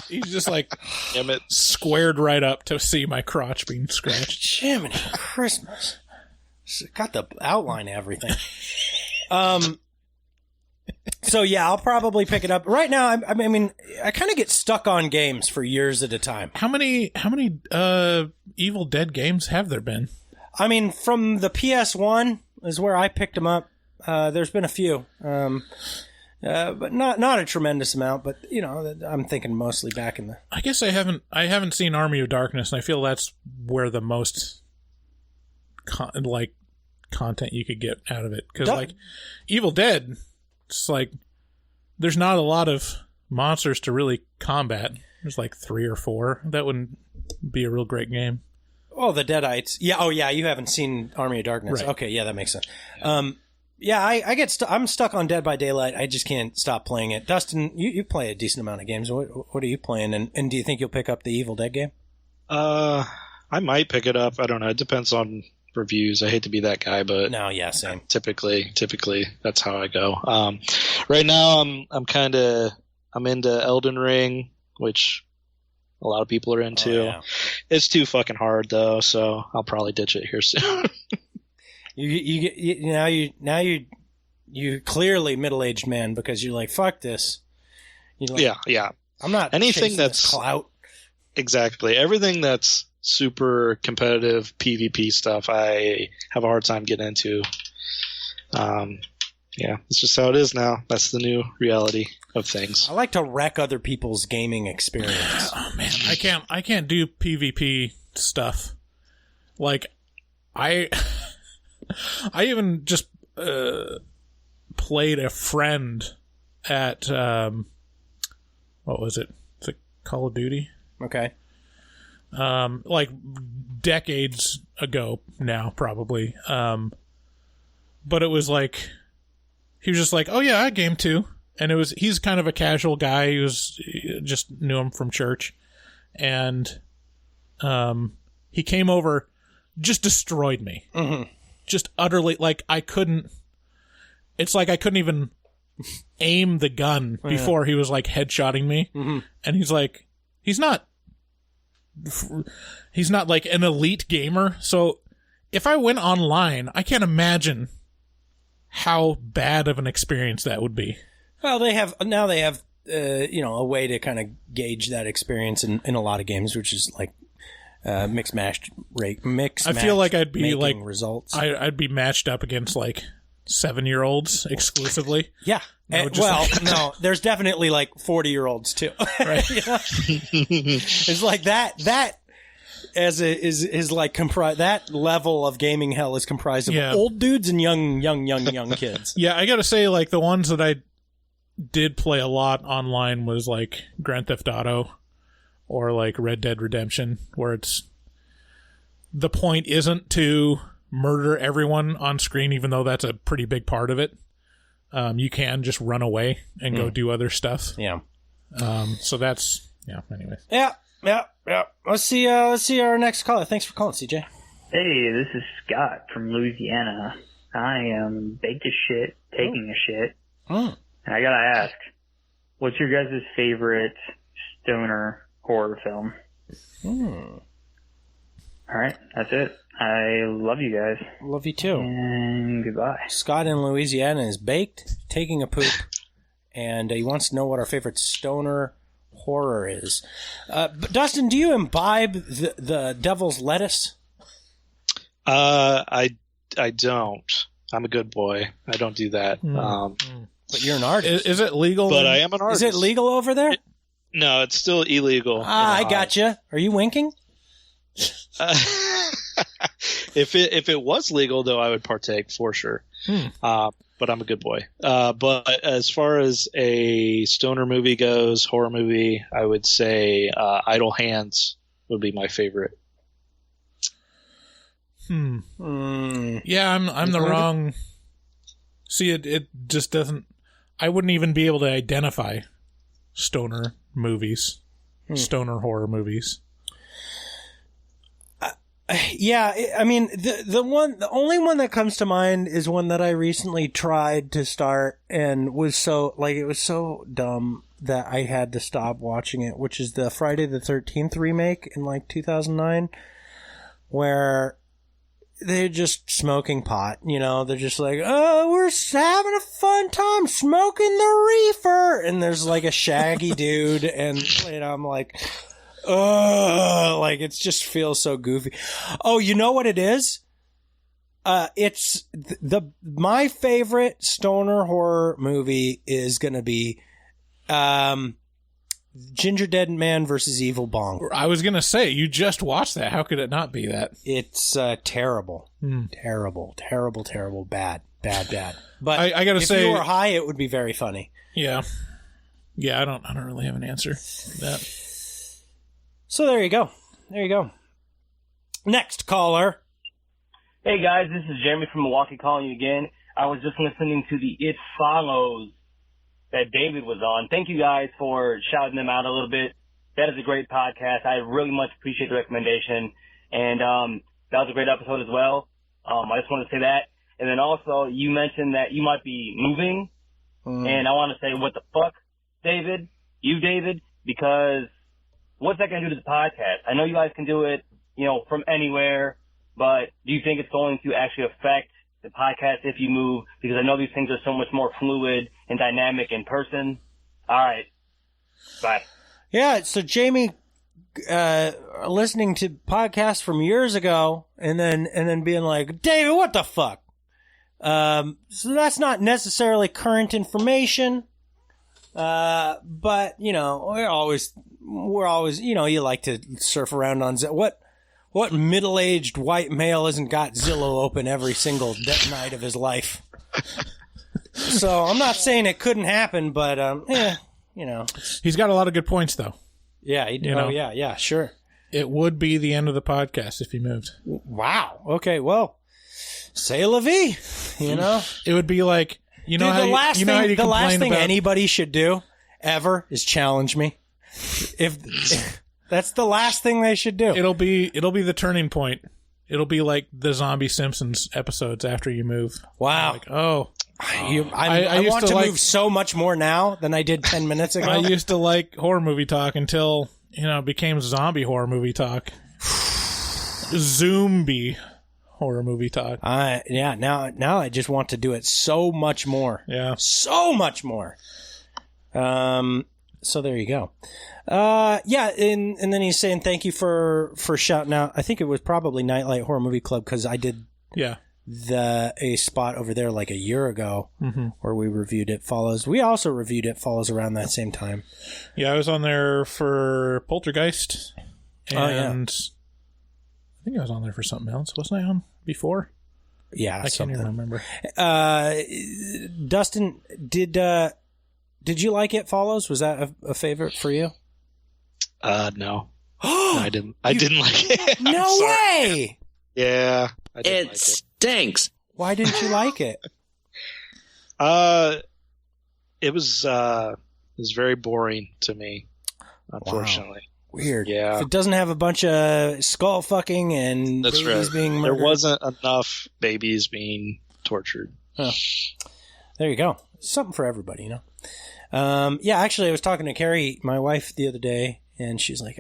S7: He's just like squared right up to see my crotch being scratched.
S1: Jiminy Christmas. Got the outline of everything. So yeah, I'll probably pick it up. Right now, I kind of get stuck on games for years at a time.
S7: How many Evil Dead games have there been? I
S1: mean, from the PS1 is where I picked them up. There's been a few. But not a tremendous amount, but I'm thinking mostly back in the.
S7: I guess I haven't seen Army of Darkness, and I feel that's where the most content you could get out of it, because Evil Dead, it's like there's not a lot of monsters to really combat. There's like 3 or 4. That wouldn't be a real great game.
S1: Oh, the Deadites. Yeah. Oh, yeah. You haven't seen Army of Darkness.
S7: Right.
S1: Okay. Yeah, that makes sense. Yeah, I get I'm stuck on Dead by Daylight. I just can't stop playing it. Dustin, you play a decent amount of games. What are you playing? And do you think you'll pick up the Evil Dead game?
S8: I might pick it up. I don't know. It depends on reviews. I hate to be that guy, but
S1: no, yeah, same.
S8: Typically, that's how I go. Right now, I'm into Elden Ring, which a lot of people are into. Oh, yeah. It's too fucking hard though, so I'll probably ditch it here soon. You
S1: clearly middle-aged man because you're like, fuck this.
S8: Yeah.
S1: I'm not
S8: anything that's
S1: clout.
S8: Exactly. Everything that's super competitive PvP stuff, I have a hard time getting into. Yeah, it's just how it is now. That's the new reality of things.
S1: I like to wreck other people's gaming experience.
S7: Oh man, I can't do PvP stuff. Like I even just played a friend at what was it? It's Call of Duty.
S1: Okay.
S7: Like decades ago now, probably. But it was like he was just like, "Oh yeah, I game too," and he's kind of a casual guy. He was just knew him from church, and he came over, just destroyed me.
S1: Mm-hmm.
S7: Just utterly, like I couldn't even aim the gun before he was like headshotting me.
S1: Mm-hmm.
S7: And he's like, he's not like an elite gamer. So if I went online, I can't imagine how bad of an experience that would be.
S1: Well, they have a way to kind of gauge that experience in a lot of games, which is like mixed matched rate. I
S7: feel like I'd be like
S1: results.
S7: I'd be matched up against like 7-year-olds exclusively.
S1: Yeah. No, there's definitely like 40-year-olds too.
S7: Right.
S1: It's like that is like that level of gaming hell is comprised of old dudes and young kids.
S7: Yeah, I gotta say, like, the ones that I did play a lot online was like Grand Theft Auto or like Red Dead Redemption, where the point isn't to murder everyone on screen, even though that's a pretty big part of it. You can just run away and go do other stuff.
S1: Yeah.
S7: So that's anyways.
S1: Yeah. Let's see our next caller. Thanks for calling, CJ.
S14: Hey, this is Scott from Louisiana. I am baked as shit, taking a shit. And I gotta ask, what's your guys' favorite stoner horror film? Alright, that's it. I love you guys.
S1: Love you too.
S14: And goodbye.
S1: Scott in Louisiana is baked, taking a poop, and he wants to know what our favorite stoner horror is. But Dustin, do you imbibe the devil's lettuce?
S8: I don't. I'm a good boy. I don't do that.
S1: But you're an artist.
S7: Is it legal?
S8: But I am an artist.
S1: Is it legal over there?
S8: No, it's still illegal.
S1: I gotcha. Are you winking?
S8: If it was legal, though, I would partake for sure. But I'm a good boy. But as far as a stoner movie goes, horror movie, I would say Idle Hands would be my favorite.
S7: Yeah, I'm the wrong. See, it just doesn't. I wouldn't even be able to identify stoner movies, stoner horror movies.
S1: Yeah, I mean, the only one that comes to mind is one that I recently tried to start and was so dumb that I had to stop watching it, which is the Friday the 13th remake in like 2009, where they're just smoking pot, they're just like, oh, we're having a fun time smoking the reefer, and there's like a shaggy dude, and I'm like, like it just feels so goofy. Oh, you know what it is? It's my favorite stoner horror movie is gonna be Ginger Dead Man versus Evil Bong.
S7: I was gonna say, you just watched that. How could it not be that?
S1: It's terrible, terrible, bad. But
S7: I gotta say,
S1: if you were high, it would be very funny.
S7: Yeah. I don't really have an answer for that.
S1: So there you go. Next caller.
S15: Hey guys, this is Jeremy from Milwaukee calling you again. I was just listening to the It Follows that David was on. Thank you guys for shouting them out a little bit. That is a great podcast. I really much appreciate the recommendation. And that was a great episode as well. I just want to say that. And then also, you mentioned that you might be moving. And I want to say, what the fuck, David? David? Because what's that going to do to the podcast? I know you guys can do it, from anywhere, but do you think it's going to actually affect the podcast if you move? Because I know these things are so much more fluid and dynamic in person. All right. Bye.
S1: Yeah, so Jamie, listening to podcasts from years ago and then being like, David, what the fuck? So that's not necessarily current information. But we're always, you like to surf around on what middle-aged white male hasn't got Zillow open every single night of his life? So I'm not saying it couldn't happen, but
S7: he's got a lot of good points though.
S1: Yeah, yeah, sure.
S7: It would be the end of the podcast if he moved.
S1: Wow. Okay, well, say la vie.
S7: It would be like. The last thing anybody should do ever is challenge me. If that's the last thing they should do. It'll be the turning point. It'll be like the Zombie Simpsons episodes after you move.
S1: Wow.
S7: Like, I
S1: want to move so much more now than I did 10 minutes ago.
S7: I used to like horror movie talk until, it became zombie horror movie talk. Zombie horror movie talk.
S1: Now I just want to do it so much more.
S7: Yeah.
S1: So much more. So there you go. Yeah, and then he's saying thank you for shouting out. I think it was probably Nightlight Horror Movie Club because I did a spot over there like a year ago where we reviewed It Follows. We also reviewed It Follows around that same time.
S7: Yeah, I was on there for Poltergeist. And I think I was on there for something else. Wasn't I on before?
S1: Yeah,
S7: I can't even remember.
S1: Dustin, did you like It Follows? Was that a favorite for you?
S8: No. No, I didn't. I didn't like it.
S1: No way!
S8: Yeah, I didn't
S4: It
S8: like
S4: stinks.
S1: Why didn't you like it?
S8: It was very boring to me, unfortunately.
S1: Wow. Weird.
S8: Yeah.
S1: If it doesn't have a bunch of skull fucking and
S8: That's
S1: babies
S8: right.
S1: being murdered.
S8: There wasn't enough babies being tortured.
S1: Oh. There you go. Something for everybody, you know? Yeah, actually, I was talking to Carrie, my wife, the other day, and she's like,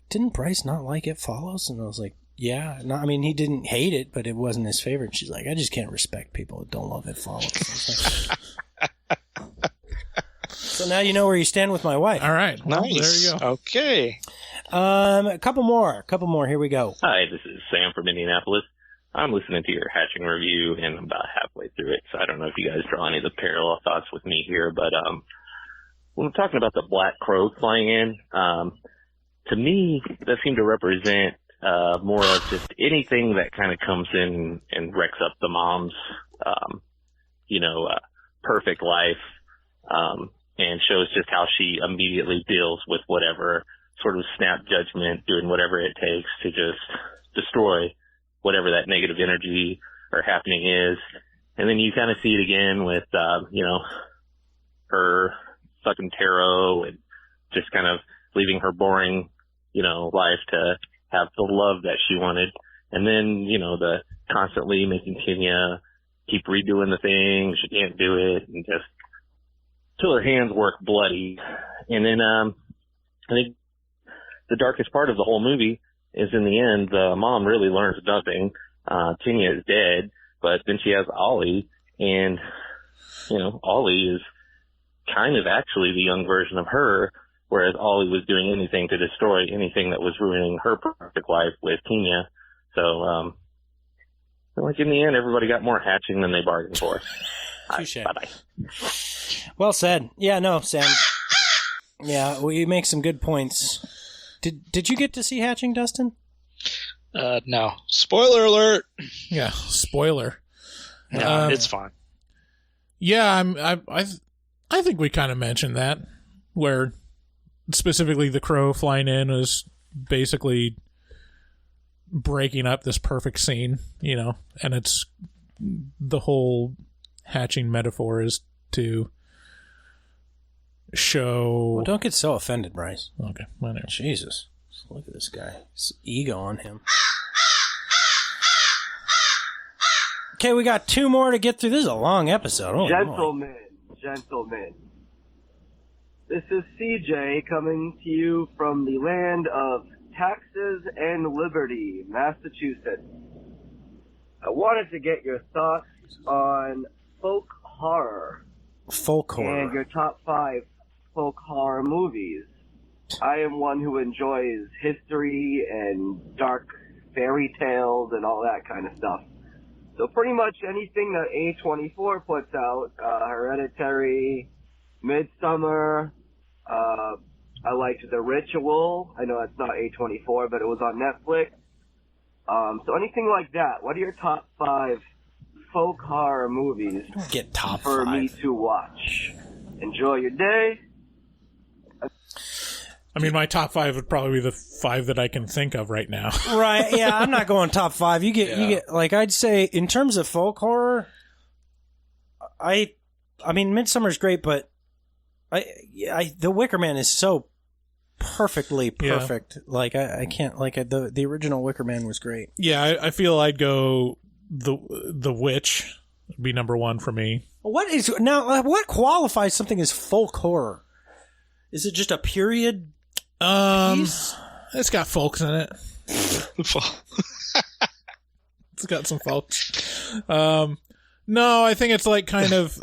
S1: didn't Bryce not like It Follows? And I was like, yeah. No, I mean, he didn't hate it, but it wasn't his favorite. And she's like, I just can't respect people that don't love It Follows. So now you know where you stand with my wife.
S7: All right. Well,
S8: Nice.
S7: there you go.
S8: Okay.
S1: A couple more. Here we go.
S16: Hi, this is Sam from Indianapolis. I'm listening to your hatching review, and I'm about halfway through it, so I don't know if you guys draw any of the parallel thoughts with me here, but when I'm talking about the black crow flying in, to me, that seemed to represent more of just anything that kind of comes in and wrecks up the mom's, perfect life, and shows just how she immediately deals with whatever sort of snap judgment, doing whatever it takes to just destroy whatever that negative energy or happening is. And then you kind of see it again with, her fucking tarot and just kind of leaving her boring, life to have the love that she wanted. And then, the constantly making Kenya keep redoing the thing. She can't do it, and just till her hands work bloody. And then, I think the darkest part of the whole movie is in the end, the mom really learns nothing. Kenya is dead, but then she has Ollie, and, Ollie is kind of actually the young version of her, whereas Ollie was doing anything to destroy anything that was ruining her perfect life with Kenya. So, in the end, everybody got more hatching than they bargained for. Bye-bye.
S1: Well said. Yeah, no, Sam. Yeah, well, you make some good points. Did you get to see hatching, Dustin?
S8: No. Spoiler alert.
S7: Yeah, spoiler.
S8: No, it's fine.
S7: Yeah, I think we kind of mentioned that, where specifically the crow flying in is basically breaking up this perfect scene, and it's the whole hatching metaphor is to show.
S1: Well, don't get so offended, Bryce.
S7: Okay, whatever.
S1: Jesus, look at this guy. His ego on him. Okay, we got two more to get through. This is a long episode. Oh,
S13: Gentlemen. This is CJ coming to you from the land of taxes and liberty, Massachusetts. I wanted to get your thoughts on folk horror.
S1: Folk horror.
S13: And your top 5 folk horror movies. I am one who enjoys history and dark fairy tales and all that kind of stuff. So pretty much anything that A24 puts out, Hereditary, Midsummer, I liked The Ritual. I know that's not A24, but it was on Netflix. So anything like that. What are your top 5 folk horror movies
S1: get top
S13: for
S1: 5
S13: me to watch? Enjoy your day.
S7: I mean, my top 5 would probably be the 5 that I can think of right now.
S1: Right, yeah, I'm not going top 5. You get like, I'd say in terms of folk horror, I mean, Midsummer's great, but The Wicker Man is so perfectly perfect. Yeah. Like I can't, like the original Wicker Man was great.
S7: Yeah, I feel I'd go the Witch would be number 1 for me.
S1: What qualifies something as folk horror? Is it just a period piece?
S7: It's got folks in it. It's got some folks. No, I think it's like kind of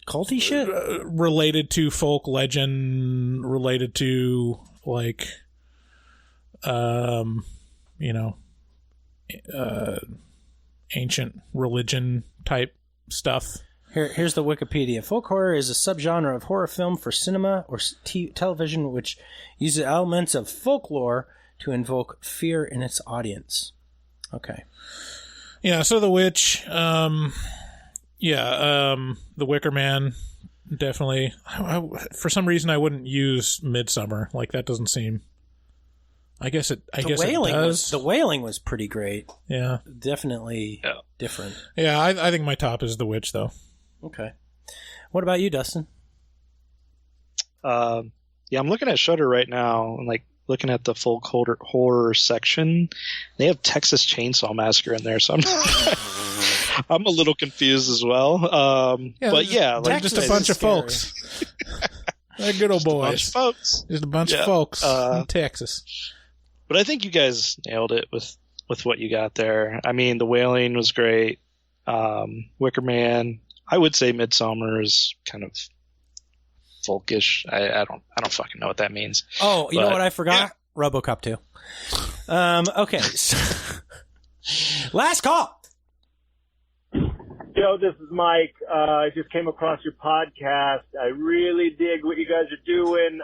S1: culty shit
S7: related to folk legend, related to like, ancient religion type stuff.
S1: Here's the Wikipedia. Folk horror is a subgenre of horror film for cinema or television which uses elements of folklore to invoke fear in its audience. Okay.
S7: Yeah, so The Witch, The Wicker Man, definitely. For some reason, I wouldn't use Midsummer. Like, that doesn't seem... I guess it does.
S1: The Wailing was pretty great.
S7: Yeah.
S1: Definitely different.
S7: Yeah, I think my top is The Witch, though.
S1: Okay. What about you, Dustin?
S8: I'm looking at Shudder right now, and like looking at the folk horror section. They have Texas Chainsaw Massacre in there, so I'm a little confused as well. Like
S7: just a bunch of folks. They're good old boys. Just a bunch of folks in Texas.
S8: But I think you guys nailed it with what you got there. I mean, The Wailing was great. Wicker Man. I would say Midsummer is kind of folkish. I don't fucking know what that means.
S1: Oh, you know what I forgot? Yeah. RoboCop 2. Okay. Last call.
S17: Yo, this is Mike. I just came across your podcast. I really dig what you guys are doing.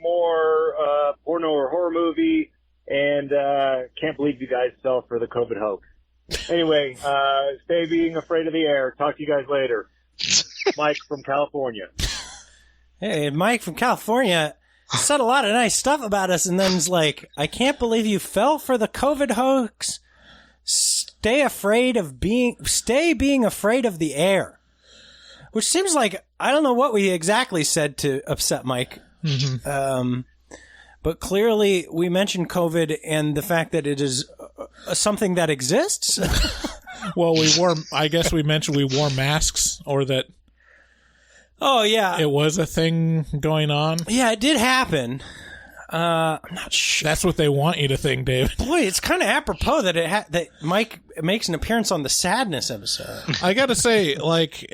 S17: More porno or horror movie, and can't believe you guys fell for the COVID hoax. Anyway, stay being afraid of the air. Talk to you guys later. Mike from California.
S1: Hey, Mike from California said a lot of nice stuff about us, and then is like, I can't believe you fell for the COVID hoax. Stay being afraid of the air. Which seems like, I don't know what we exactly said to upset Mike. Mm-hmm. But clearly we mentioned COVID and the fact that it is something that exists.
S7: Well, I guess we mentioned we wore masks, or that.
S1: Oh, yeah.
S7: It was a thing going on.
S1: Yeah, it did happen. I'm not sure.
S7: That's what they want you to think, David.
S1: Boy, it's kind of apropos that that Mike makes an appearance on the Sadness episode.
S7: I got to say, like,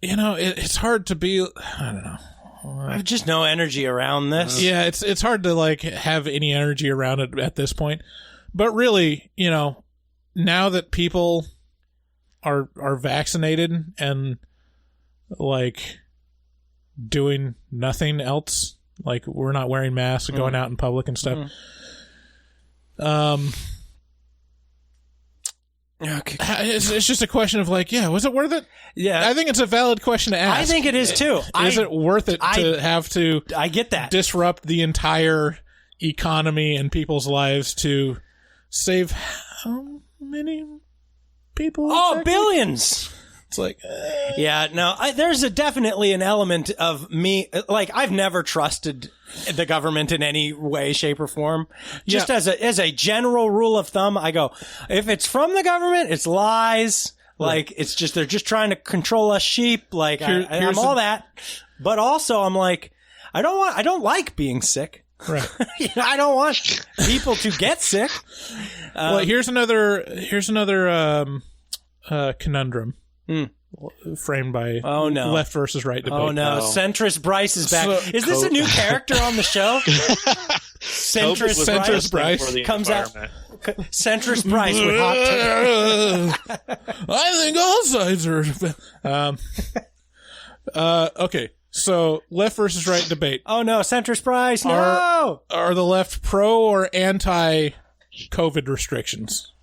S7: it's hard to be. I don't know.
S1: I have just no energy around this.
S7: Yeah, it's hard to like have any energy around it at this point. But really, now that people are vaccinated and like doing nothing else, like we're not wearing masks, going out in public and stuff.
S1: Okay.
S7: It's just a question of like, was it worth it?
S1: Yeah.
S7: I think it's a valid question to ask.
S1: I think it is too.
S7: Is it worth it to have to
S1: I get that.
S7: disrupt the entire economy and people's lives to save how many people?
S1: Oh,
S7: exactly?
S1: Billions.
S7: It's like,
S1: yeah, no, there's definitely an element of me, like, I've never trusted the government in any way, shape, or form. Just as a general rule of thumb, I go, if it's from the government, it's lies. Like, it's just, they're just trying to control us sheep. Like, I'm all that. But also, I'm like, I don't like being sick.
S7: Right.
S1: I don't want people to get sick.
S7: Well, here's another conundrum. Framed by left versus right debate.
S1: Oh no, Centrist Bryce is back. Is this a new character on the show? Centrist Bryce comes out. Centrist Bryce with hot take.
S7: I think all sides are. Okay, so left versus right debate.
S1: Oh no, Centrist Bryce, no!
S7: Are the left pro or anti COVID restrictions?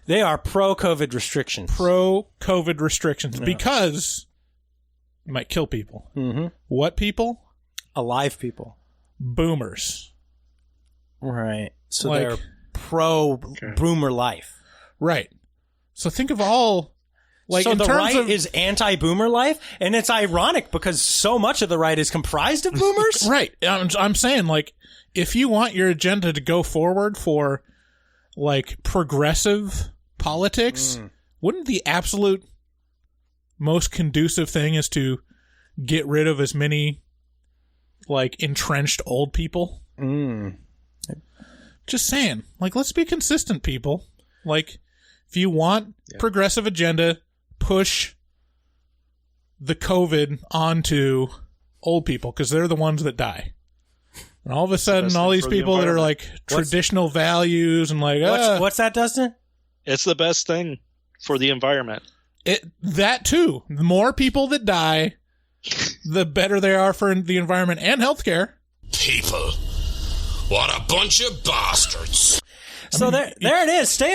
S1: They are pro-COVID restrictions.
S7: Pro-COVID restrictions because it might kill people.
S1: Mm-hmm.
S7: What people?
S1: Alive people.
S7: Boomers.
S1: Right. So they're pro-boomer life.
S7: Right. So think of all... Like,
S1: so
S7: in
S1: the
S7: terms
S1: right
S7: of,
S1: is anti-boomer life? And it's ironic because so much of the right is comprised of boomers?
S7: Right. I'm saying, like, if you want your agenda to go forward for, like, progressive politics, wouldn't the absolute most conducive thing is to get rid of as many like entrenched old people? Just saying, like, let's be consistent, people. Like, if you want progressive agenda, push the COVID onto old people because they're the ones that die. And all of a sudden, all these people that are like traditional values and like...
S1: What's that, Dustin?
S8: It's the best thing for the environment.
S7: That too. The more people that die, the better they are for the environment and healthcare.
S9: People. What a bunch of bastards.
S1: So there it is. Stay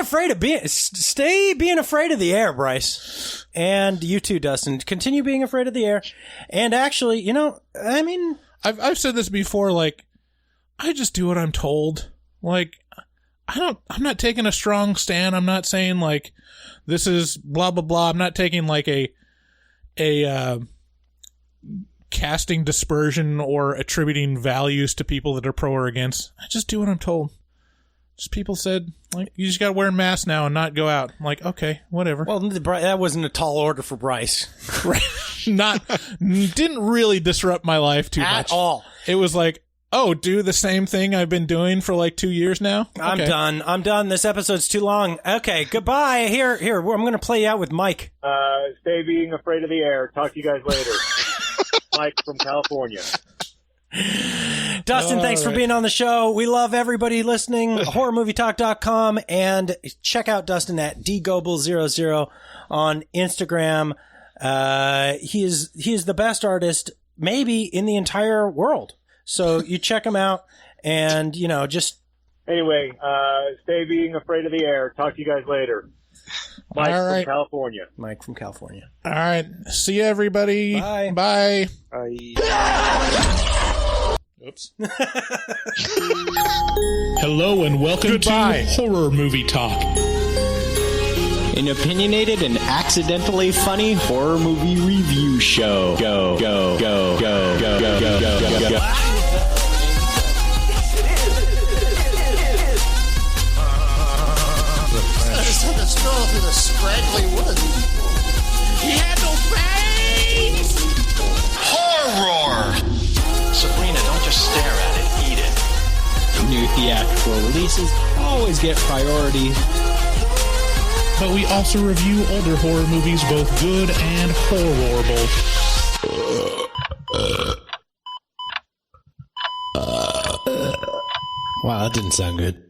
S1: being afraid of the air, Bryce. And you too, Dustin. Continue being afraid of the air. And actually, you know, I mean,
S7: I've said this before, like, I just do what I'm told. Like, I'm not taking a strong stand. I'm not saying like this is blah blah blah. I'm not taking like a casting dispersion or attributing values to people that are pro or against. I just do what I'm told. Just people said, like, you just got to wear a mask now and not go out. I'm like, okay, whatever.
S1: Well, that wasn't a tall order for Bryce.
S7: Right. Didn't really disrupt my life too much.
S1: At all.
S7: It was like, oh, do the same thing I've been doing for like 2 years now?
S1: Okay. I'm done. This episode's too long. Okay, goodbye. Here, I'm going to play you out with Mike.
S17: Stay being afraid of the air. Talk to you guys later. Mike from California.
S1: Dustin, thanks for being on the show. We love everybody listening. HorrorMovieTalk.com, and check out Dustin at dgoble00 on Instagram. He is the best artist maybe in the entire world. So you check him out, and just
S17: anyway. Stay being afraid of the air. Talk to you guys later. Mike from California.
S1: Mike from California.
S7: All right. See you, everybody.
S1: Bye.
S7: Bye.
S1: Oops.
S18: Hello and welcome to Horror Movie Talk.
S19: An opinionated and accidentally funny horror movie review show. Go, go, go, go, go, go, go, go, go, go.
S20: The stroll through the scraggly woods. He had no face! Horror!
S4: Sabrina, don't just stare at it, eat it.
S19: New theatrical releases always get priority.
S18: But we also review older horror movies, both good and horrible.
S1: Wow, that didn't sound good.